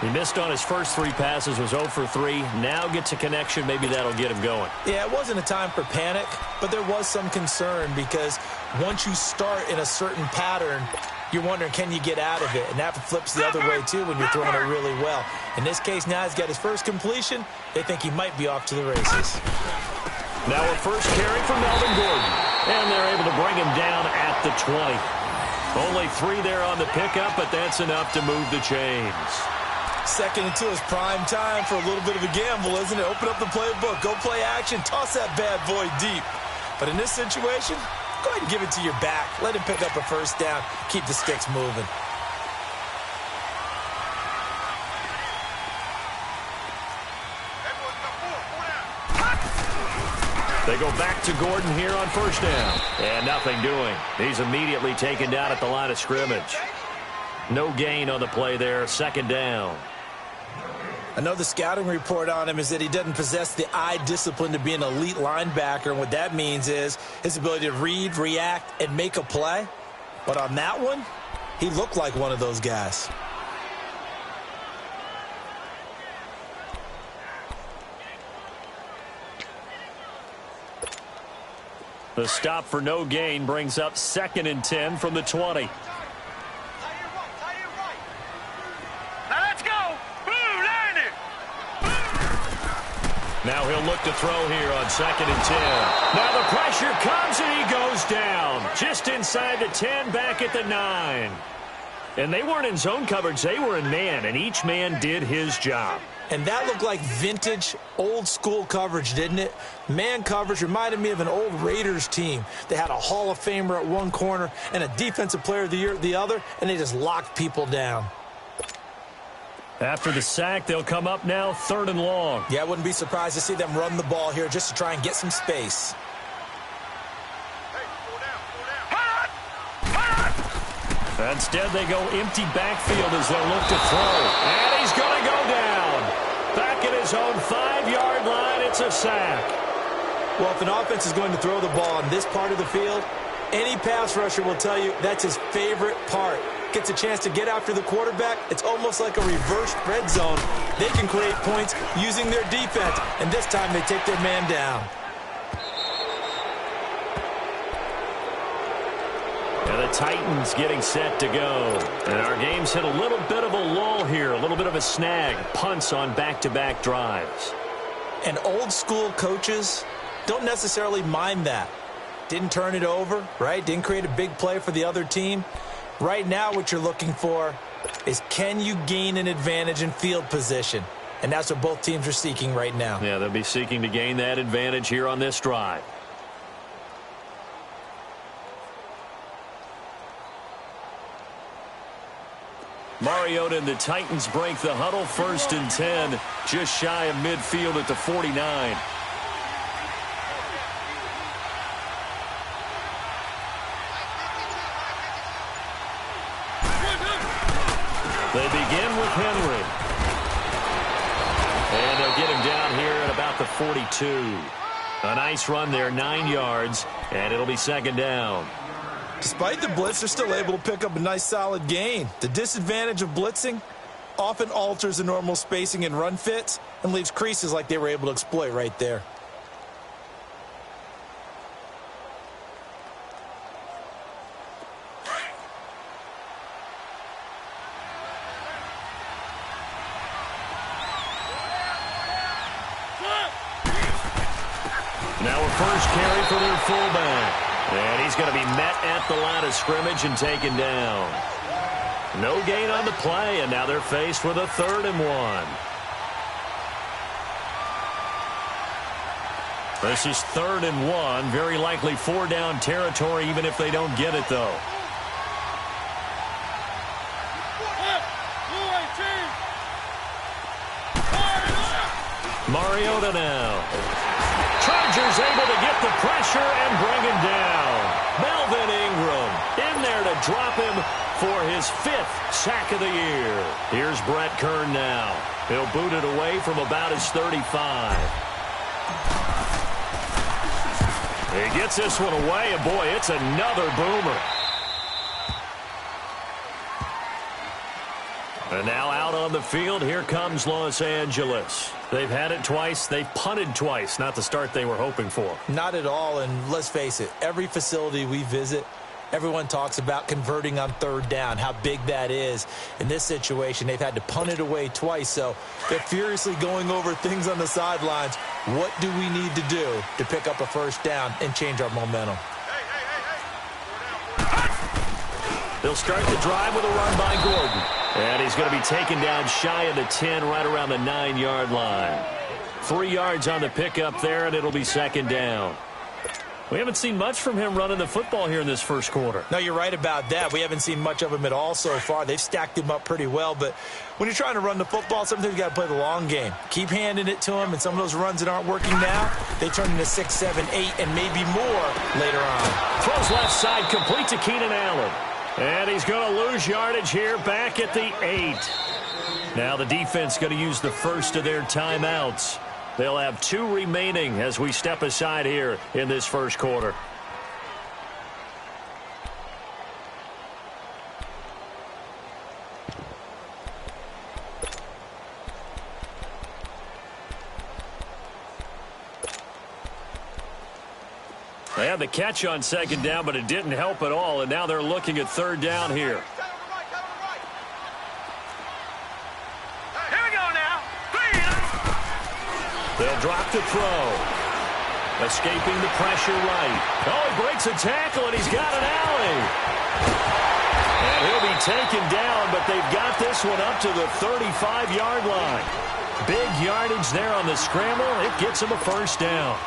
He missed on his first 3 passes, was 0 for 3. Now gets a connection. Maybe that'll get him going. Yeah, it wasn't a time for panic, but there was some concern because once you start in a certain pattern, you're wondering, can you get out of it? And that flips the other way, too, when you're throwing it really well. In this case, now he's got his first completion. They think he might be off to the races. Now a first carry for Melvin Gordon. And they're able to bring him down at the 20. Only 3 there on the pickup, but that's enough to move the chains. 2nd and 2 is prime time for a little bit of a gamble, isn't it? Open up the playbook, go play action, toss that bad boy deep. But in this situation, go ahead and give it to your back. Let him pick up a first down. Keep the sticks moving. They go back to Gordon here on 1st down. And nothing doing. He's immediately taken down at the line of scrimmage. No gain on the play there. 2nd down. Another scouting report on him is that he doesn't possess the eye discipline to be an elite linebacker. And what that means is his ability to read, react, and make a play. But on that one, he looked like one of those guys. The stop for no gain brings up 2nd and 10 from the 20. Now he'll look to throw here on 2nd and 10. Now the pressure comes and he goes down. Just inside the 10, back at the 9. And they weren't in zone coverage. They were in man, and each man did his job. And that looked like vintage, old-school coverage, didn't it? Man coverage reminded me of an old Raiders team. They had a Hall of Famer at one corner and a Defensive Player of the Year at the other, and they just locked people down. After the sack, they'll come up now 3rd and long. Yeah, I wouldn't be surprised to see them run the ball here just to try and get some space. Instead, they go empty backfield as they'll look to throw. And he's going to go down. Back at his own 5-yard line, it's a sack. Well, if an offense is going to throw the ball on this part of the field, any pass rusher will tell you that's his favorite part. Gets a chance to get after the quarterback. It's almost like a reverse red zone. They can create points using their defense, and this time they take their man down. And the Titans getting set to go. And our game's hit a little bit of a lull here, a little bit of a snag. Punts on back-to-back drives. And old-school coaches don't necessarily mind that. Didn't turn it over, right? Didn't create a big play for the other team. Right now what you're looking for is, can you gain an advantage in field position? And that's what both teams are seeking right now. Yeah, they'll be seeking to gain that advantage here on this drive. Mariota and the Titans break the huddle. 1st and 10, just shy of midfield at the 49. They begin with Henry. And they'll get him down here at about the 42. A nice run there, 9 yards, and it'll be 2nd down. Despite the blitz, they're still able to pick up a nice solid gain. The disadvantage of blitzing often alters the normal spacing and run fits and leaves creases like they were able to exploit right there. first carry for their fullback. And he's going to be met at the line of scrimmage and taken down. No gain on the play, and now they're faced with a 3rd and 1. This is 3rd and 1. Very likely 4-down territory, even if they don't get it, though. Mariota now. Chargers able to get the pressure and bring him down. Melvin Ingram in there to drop him for his 5th sack of the year. Here's Brett Kern now. He'll boot it away from about his 35. He gets this one away, and boy, it's another boomer. And now out on the field, here comes Los Angeles. They've had it twice. They've punted twice. Not the start they were hoping for. Not at all, and let's face it, every facility we visit, everyone talks about converting on 3rd down, how big that is. In this situation, they've had to punt it away twice, so they're furiously going over things on the sidelines. What do we need to do to pick up a 1st down and change our momentum? They'll start the drive with a run by Gordon. And he's going to be taken down shy of the 10, right around the 9-yard line. 3 yards on the pickup there, and it'll be 2nd down. We haven't seen much from him running the football here in this first quarter. No, you're right about that. We haven't seen much of him at all so far. They've stacked him up pretty well, but when you're trying to run the football, sometimes you got to play the long game. Keep handing it to him, and some of those runs that aren't working now, they turn into 6, 7, 8, and maybe more later on. Throws left side, complete to Keenan Allen. And he's going to lose yardage here back at the 8. Now the defense going to use the first of their timeouts. They'll have 2 remaining as we step aside here in this first quarter. They had the catch on 2nd down, but it didn't help at all, and now they're looking at 3rd down here. Here we go now. They'll drop the throw. Escaping the pressure right. Oh, he breaks a tackle, and he's got an alley. And he'll be taken down, but they've got this one up to the 35-yard line. Big yardage there on the scramble. It gets him a 1st down.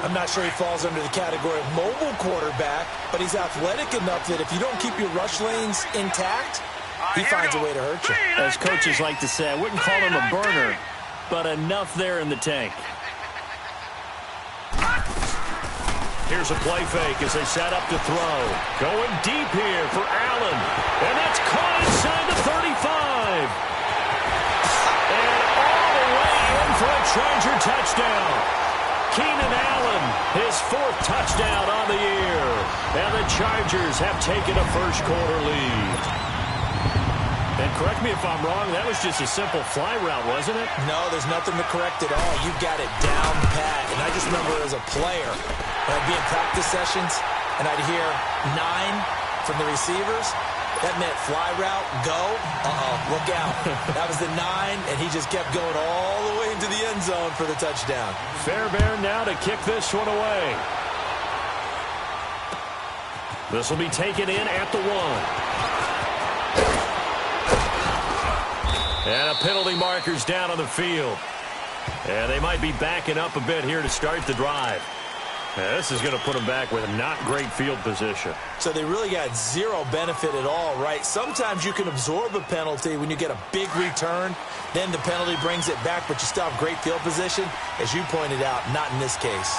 I'm not sure he falls under the category of mobile quarterback, but he's athletic enough that if you don't keep your rush lanes intact, he finds a way to hurt you. As coaches like to say, I wouldn't call him a burner, but enough there in the tank. Here's a play fake as they set up to throw. Going deep here for Allen. And that's caught inside the 35. And all the way in for a Charger touchdown. Keenan Allen, his 4th touchdown on the year. And the Chargers have taken a first quarter lead. And correct me if I'm wrong, that was just a simple fly route, wasn't it? No, there's nothing to correct at all. You got it down pat. And I just remember as a player, when I'd be in practice sessions, and I'd hear 9 from the receivers. That meant fly route, go, look out. That was the 9, and he just kept going all the way into the end zone for the touchdown. Fairbairn now to kick this one away. This will be taken in at the 1. And a penalty marker's down on the field. And they might be backing up a bit here to start the drive. Now, this is going to put them back with a not great field position. So they really got 0 benefit at all, right? Sometimes you can absorb a penalty when you get a big return. Then the penalty brings it back, but you still have great field position. As you pointed out, not in this case.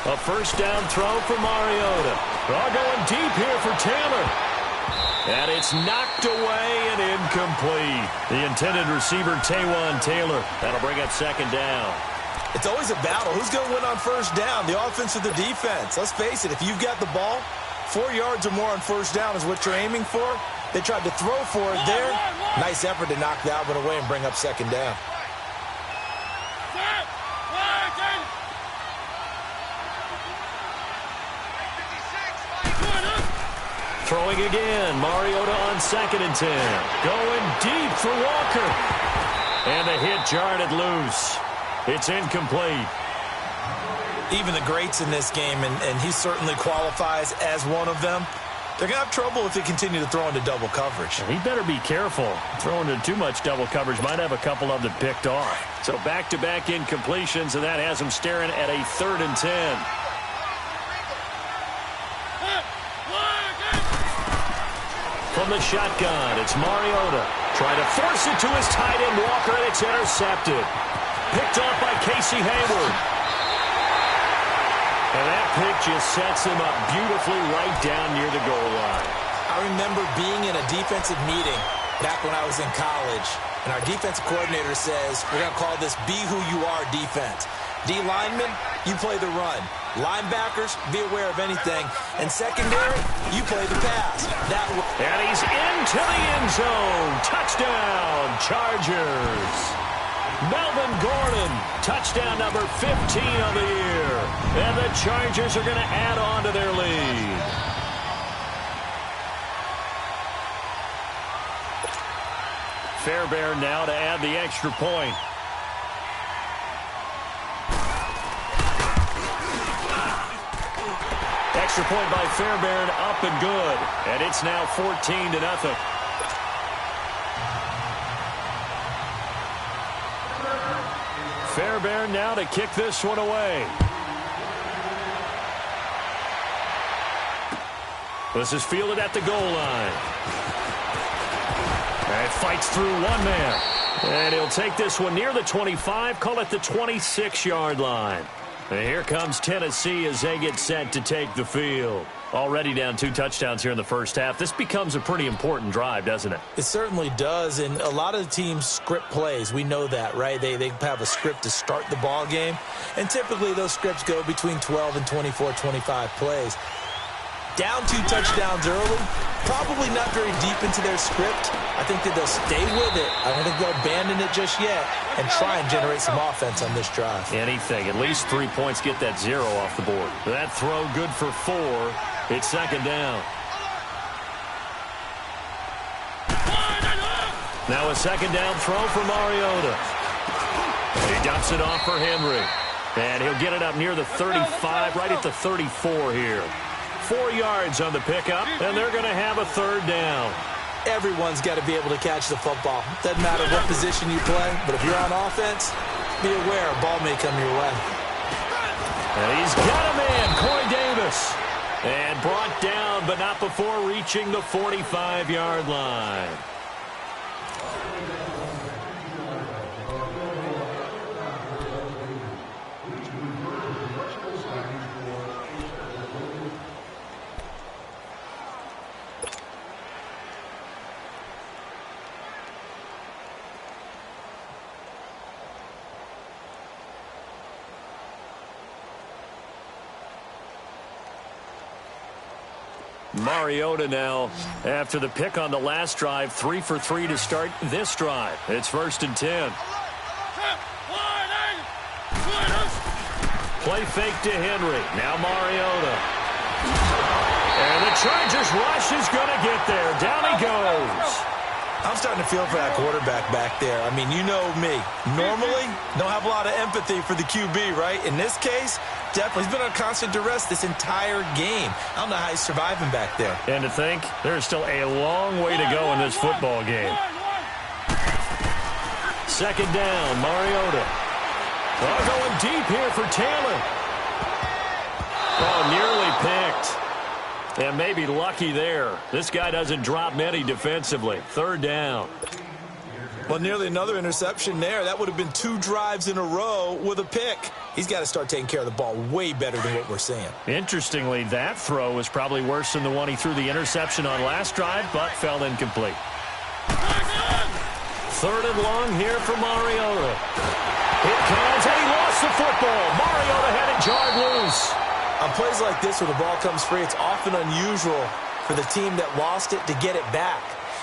A 1st down throw for Mariota. They're going deep here for Taylor. And it's knocked away and incomplete. The intended receiver, Taywan Taylor. That'll bring up 2nd down. It's always a battle. Who's going to win on 1st down, the offense or the defense? Let's face it, if you've got the ball, 4 yards or more on 1st down is what you're aiming for. They tried to throw for it there. Nice effort to knock that one away and bring up 2nd down. Throwing again. Mariota on 2nd and 10. Going deep for Walker. And the hit jarred it loose. It's incomplete. Even the greats in this game, and he certainly qualifies as one of them, they're going to have trouble if they continue to throw into double coverage. He better be careful. Throwing into too much double coverage might have a couple of them picked off. So back-to-back incompletions, and that has him staring at a 3rd and 10. From the shotgun, it's Mariota. Trying to force it to his tight end, Walker, and it's intercepted. Picked off by Casey Hayward. And that pick just sets him up beautifully right down near the goal line. I remember being in a defensive meeting back when I was in college, and our defensive coordinator says, we're going to call this Be Who You Are defense. D linemen, you play the run. Linebackers, be aware of anything. And secondary, you play the pass. And he's into the end zone. Touchdown, Chargers. Melvin Gordon, touchdown number 15 of the year. And the Chargers are going to add on to their lead. Fairbairn now to add the extra point. Extra point by Fairbairn, up and good. And it's now 14-0. Fairbairn now to kick this one away. This is fielded at the goal line. And fights through one man. And he'll take this one near the 25, call it the 26-yard line. And here comes Tennessee as they get set to take the field. Already down 2 touchdowns here in the first half. This becomes a pretty important drive, doesn't it? It certainly does, and a lot of the teams script plays. We know that, right? They have a script to start the ball game, and typically those scripts go between 12 and 24, 25 plays. Down 2 touchdowns early, probably not very deep into their script. I think that they'll stay with it. I don't think they'll abandon it just yet and try and generate some offense on this drive. Anything. At least 3 points, get that 0 off the board. That throw good for 4. It's 2nd down. Now a 2nd down throw for Mariota. He dumps it off for Henry. And he'll get it up near the 35, right at the 34 here. 4 yards on the pickup, and they're going to have a 3rd down. Everyone's got to be able to catch the football. Doesn't matter what position you play, but if you're on offense, be aware a ball may come your way. And he's got a man, Corey Davis. And brought down, but not before reaching the 45-yard line. Mariota now, after the pick on the last drive, 3 for 3 to start this drive. It's 1st and 10. Play fake to Henry. Now Mariota. And the Chargers rush is going to get there. Down he goes. I'm starting to feel for that quarterback back there. I mean, you know me. Normally, don't have a lot of empathy for the QB, right? In this case, definitely. He's been on constant duress this entire game. I don't know how he's surviving back there. And to think, there's still a long way to go in this football game. 2nd down, Mariota. Oh, going deep here for Taylor. Oh, nearly picked. And maybe lucky there. This guy doesn't drop many defensively. 3rd down. Well, nearly another interception there. That would have been 2 drives in a row with a pick. He's got to start taking care of the ball way better than what we're seeing. Interestingly, that throw was probably worse than the one he threw the interception on last drive, but fell incomplete. 3rd and long here for Mariota. Here comes, and he lost the football. Mariota had it jarred loose. On plays like this where the ball comes free, it's often unusual for the team that lost it to get it back.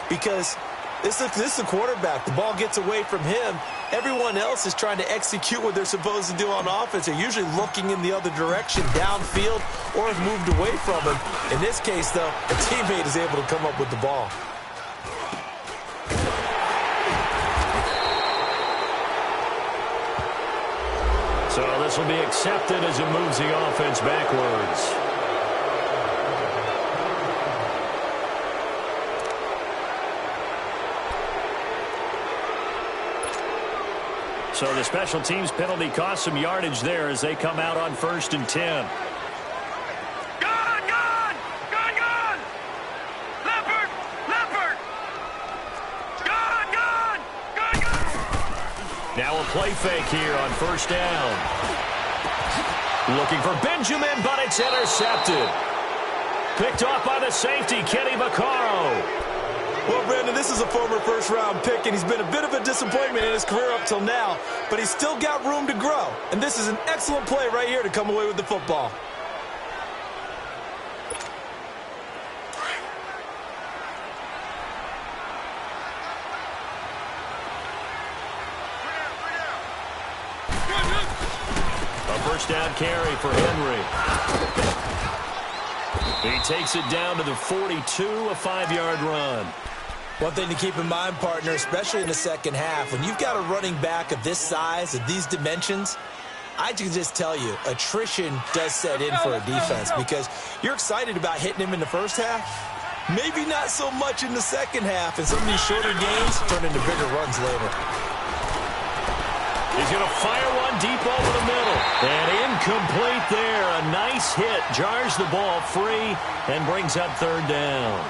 Because this is the quarterback. The ball gets away from him. Everyone else is trying to execute what they're supposed to do on offense. They're usually looking in the other direction, downfield, or have moved away from him. In this case, though, a teammate is able to come up with the ball. So this will be accepted as it moves the offense backwards. So the special teams penalty cost some yardage there as they come out on 1st and 10. Now a play fake here on 1st down. Looking for Benjamin, but it's intercepted. Picked off by the safety, Kenny Vaccaro. Well, Brandon, this is a former first-round pick, and he's been a bit of a disappointment in his career up till now, but he's still got room to grow. And this is an excellent play right here to come away with the football. First down carry for Henry. He takes it down to the 42, a 5-yard run. One thing to keep in mind, partner, especially in the second half, when you've got a running back of this size, of these dimensions, I can just tell you, attrition does set in for a defense because you're excited about hitting him in the first half. Maybe not so much in the second half, and some of these shorter games turn into bigger runs later. He's going to fire one deep over the middle. And incomplete there. A nice hit. Jars the ball free and brings up 3rd down.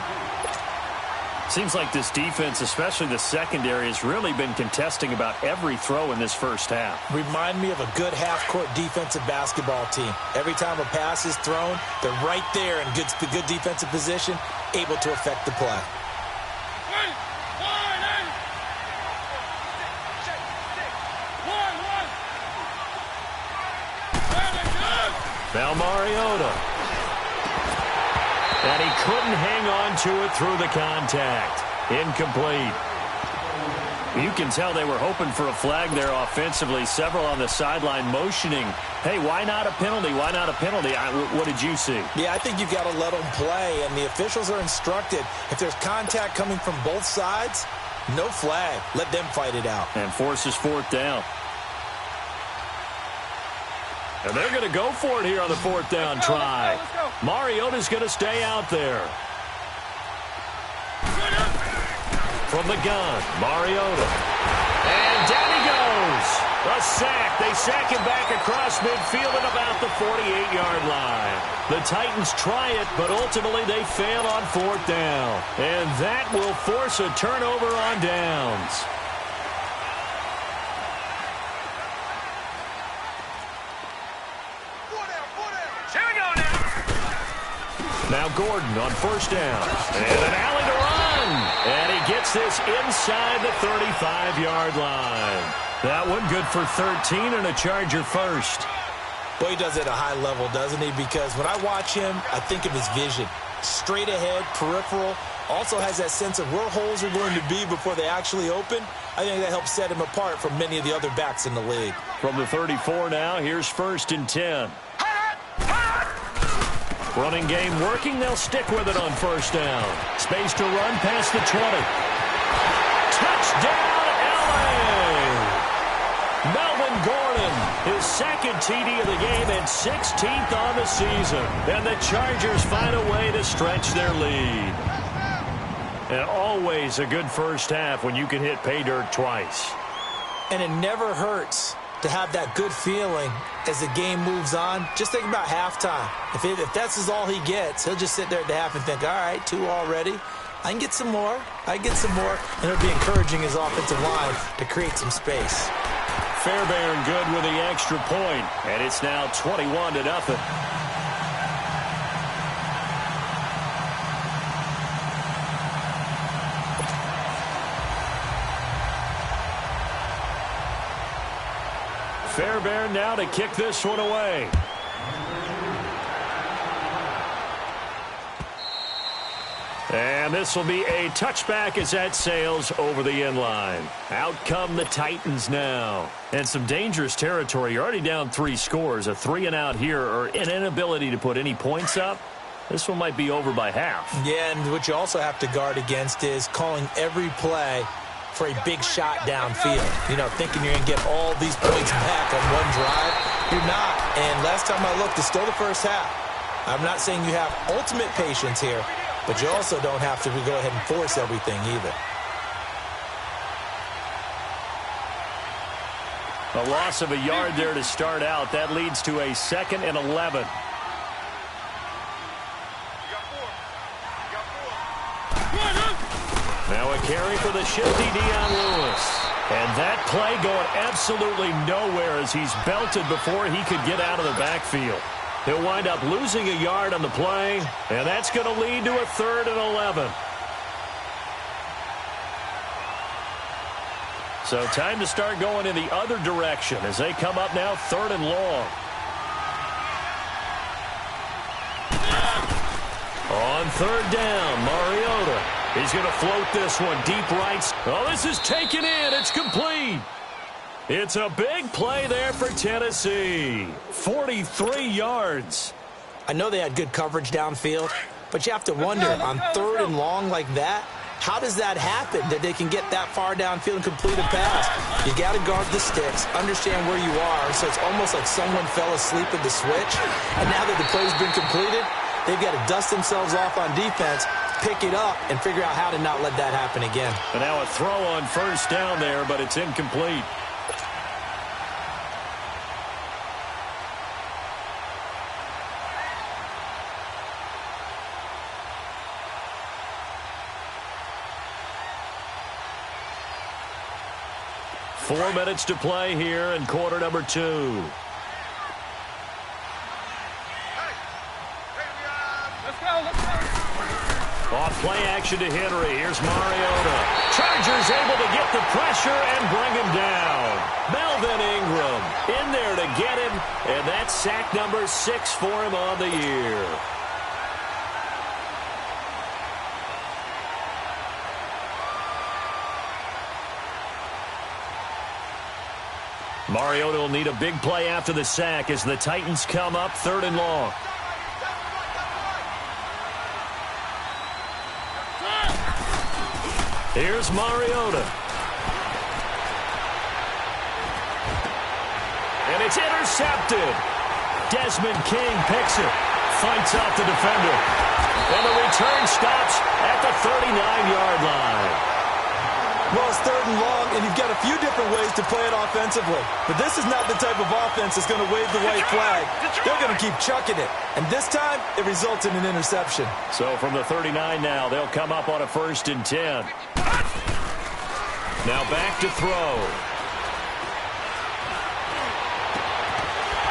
Seems like this defense, especially the secondary, has really been contesting about every throw in this first half. Remind me of a good half-court defensive basketball team. Every time a pass is thrown, they're right there in good defensive position, able to affect the play. Now Mariota. And he couldn't hang on to it through the contact. Incomplete. You can tell they were hoping for a flag there offensively. Several on the sideline motioning, hey, why not a penalty? Why not a penalty? What did you see? Yeah, I think you've got to let them play, and the officials are instructed. If there's contact coming from both sides, no flag. Let them fight it out. And forces 4th down. And they're going to go for it here on the 4th down try. Mariota's going to stay out there. From the gun, Mariota. And down he goes. A sack. They sack him back across midfield at about the 48-yard line. The Titans try it, but ultimately they fail on 4th down. And that will force a turnover on downs. Now Gordon on 1st down. And an alley to run. And he gets this inside the 35-yard line. That one good for 13 and a Charger first. Well, he does it at a high level, doesn't he? Because when I watch him, I think of his vision. Straight ahead, peripheral. Also has that sense of where holes are going to be before they actually open. I think that helps set him apart from many of the other backs in the league. From the 34 now, here's 1st and 10. Running game working. They'll stick with it on 1st down. Space to run past the 20. Touchdown, L.A. Melvin Gordon, his 2nd TD of the game and 16th on the season. And the Chargers find a way to stretch their lead. And always a good first half when you can hit pay dirt twice. And it never hurts to have that good feeling as the game moves on. Just think about halftime. If that's all he gets, he'll just sit there at the half and think, all right, 2 already. I can get some more. And it'll be encouraging his offensive line to create some space. Fairbairn good with the extra point, and it's now 21-0. Fairbairn now to kick this one away. And this will be a touchback as that sails over the end line. Out come the Titans now. And some dangerous territory. You're already down 3 scores. A 3-and-out here or an inability to put any points up. This one might be over by half. Yeah, and what you also have to guard against is calling every play for a big shot downfield. You know, thinking you're going to get all these points back on one drive. You're not. And last time I looked, it's still the first half. I'm not saying you have ultimate patience here, but you also don't have to go ahead and force everything either. A loss of a yard there to start out. That leads to a 2nd and 11. Now a carry for the shifty Dion Lewis. And that play going absolutely nowhere as he's belted before he could get out of the backfield. He'll wind up losing a yard on the play, and that's going to lead to a 3rd and 11. So time to start going in the other direction as they come up now 3rd and long. On 3rd down, Mariota. He's going to float this one deep right. Oh, this is taken in. It's complete. It's a big play there for Tennessee. 43 yards. I know they had good coverage downfield, but you have to wonder, on 3rd and long like that, how does that happen that they can get that far downfield and complete a pass? You got to guard the sticks, understand where you are, so it's almost like someone fell asleep at the switch, and now that the play's been completed, they've got to dust themselves off on defense, pick it up, and figure out how to not let that happen again. And now a throw on 1st down there, but it's incomplete. Four minutes to play here in quarter number 2. Off play action to Henry. Here's Mariota. Chargers able to get the pressure and bring him down. Melvin Ingram in there to get him, and that's sack number 6 for him on the year. Mariota will need a big play after the sack as the Titans come up 3rd and long. Here's Mariota. And it's intercepted. Desmond King picks it. Fights off the defender. And the return stops at the 39-yard line. Well, it's 3rd and long, and you've got a few different ways to play it offensively. But this is not the type of offense that's going to wave the white flag. They're going to keep chucking it. And this time, it results in an interception. So from the 39 now, they'll come up on a 1st and 10. Now back to throw.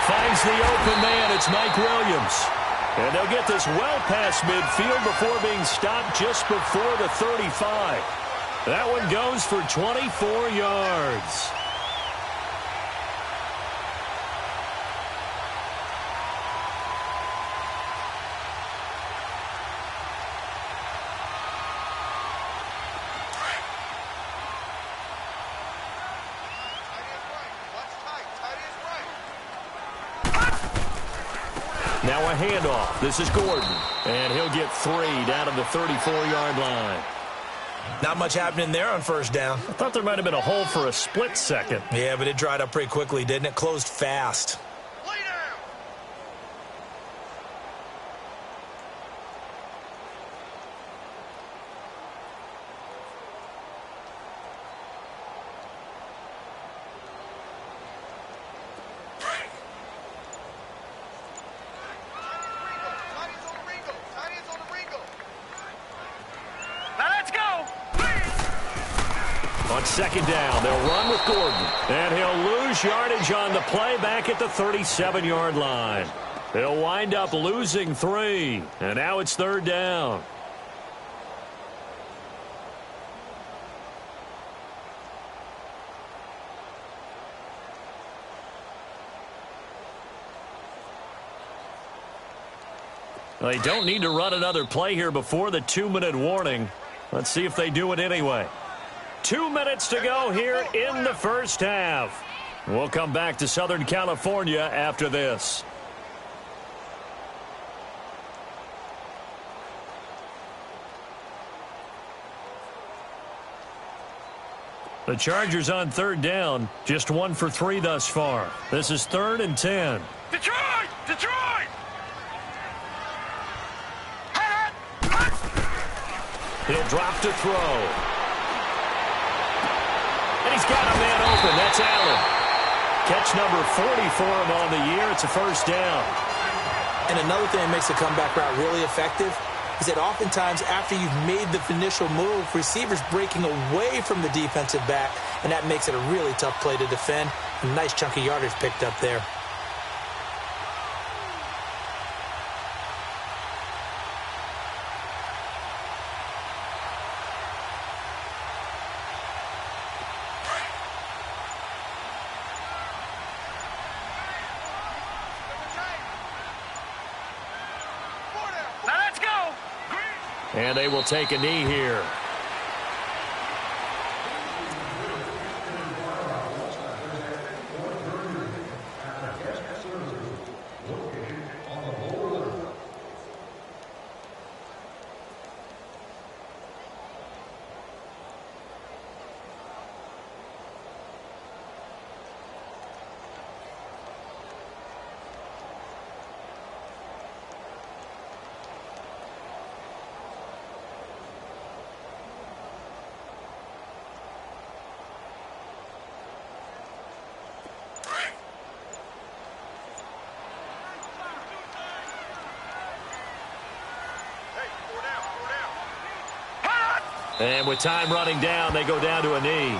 Finds the open man. It's Mike Williams. And they'll get this well past midfield before being stopped just before the 35. That one goes for 24 yards. Now a handoff. This is Gordon. And he'll get 3 down to the 34-yard line. Not much happening there on 1st down. I thought there might have been a hole for a split second. Yeah, but it dried up pretty quickly, didn't it? Closed fast. On 2nd down, they'll run with Gordon. And he'll lose yardage on the play back at the 37-yard line. They'll wind up losing 3. And now it's 3rd down. They don't need to run another play here before the 2-minute warning. Let's see if they do it anyway. 2 minutes to go here in the 1st half. We'll come back to Southern California after this. The Chargers on third down, just 1 for 3 thus far. This is 3rd and 10. Detroit! Detroit! He'll drop to throw. And he's got a man open. That's Allen. Catch number 40 for him on the year. It's a first down. And another thing that makes the comeback route really effective is that oftentimes after you've made the initial move, receivers breaking away from the defensive back, and that makes it a really tough play to defend. A nice chunk of yardage picked up there. And they will take a knee here. And with time running down, they go down to a knee.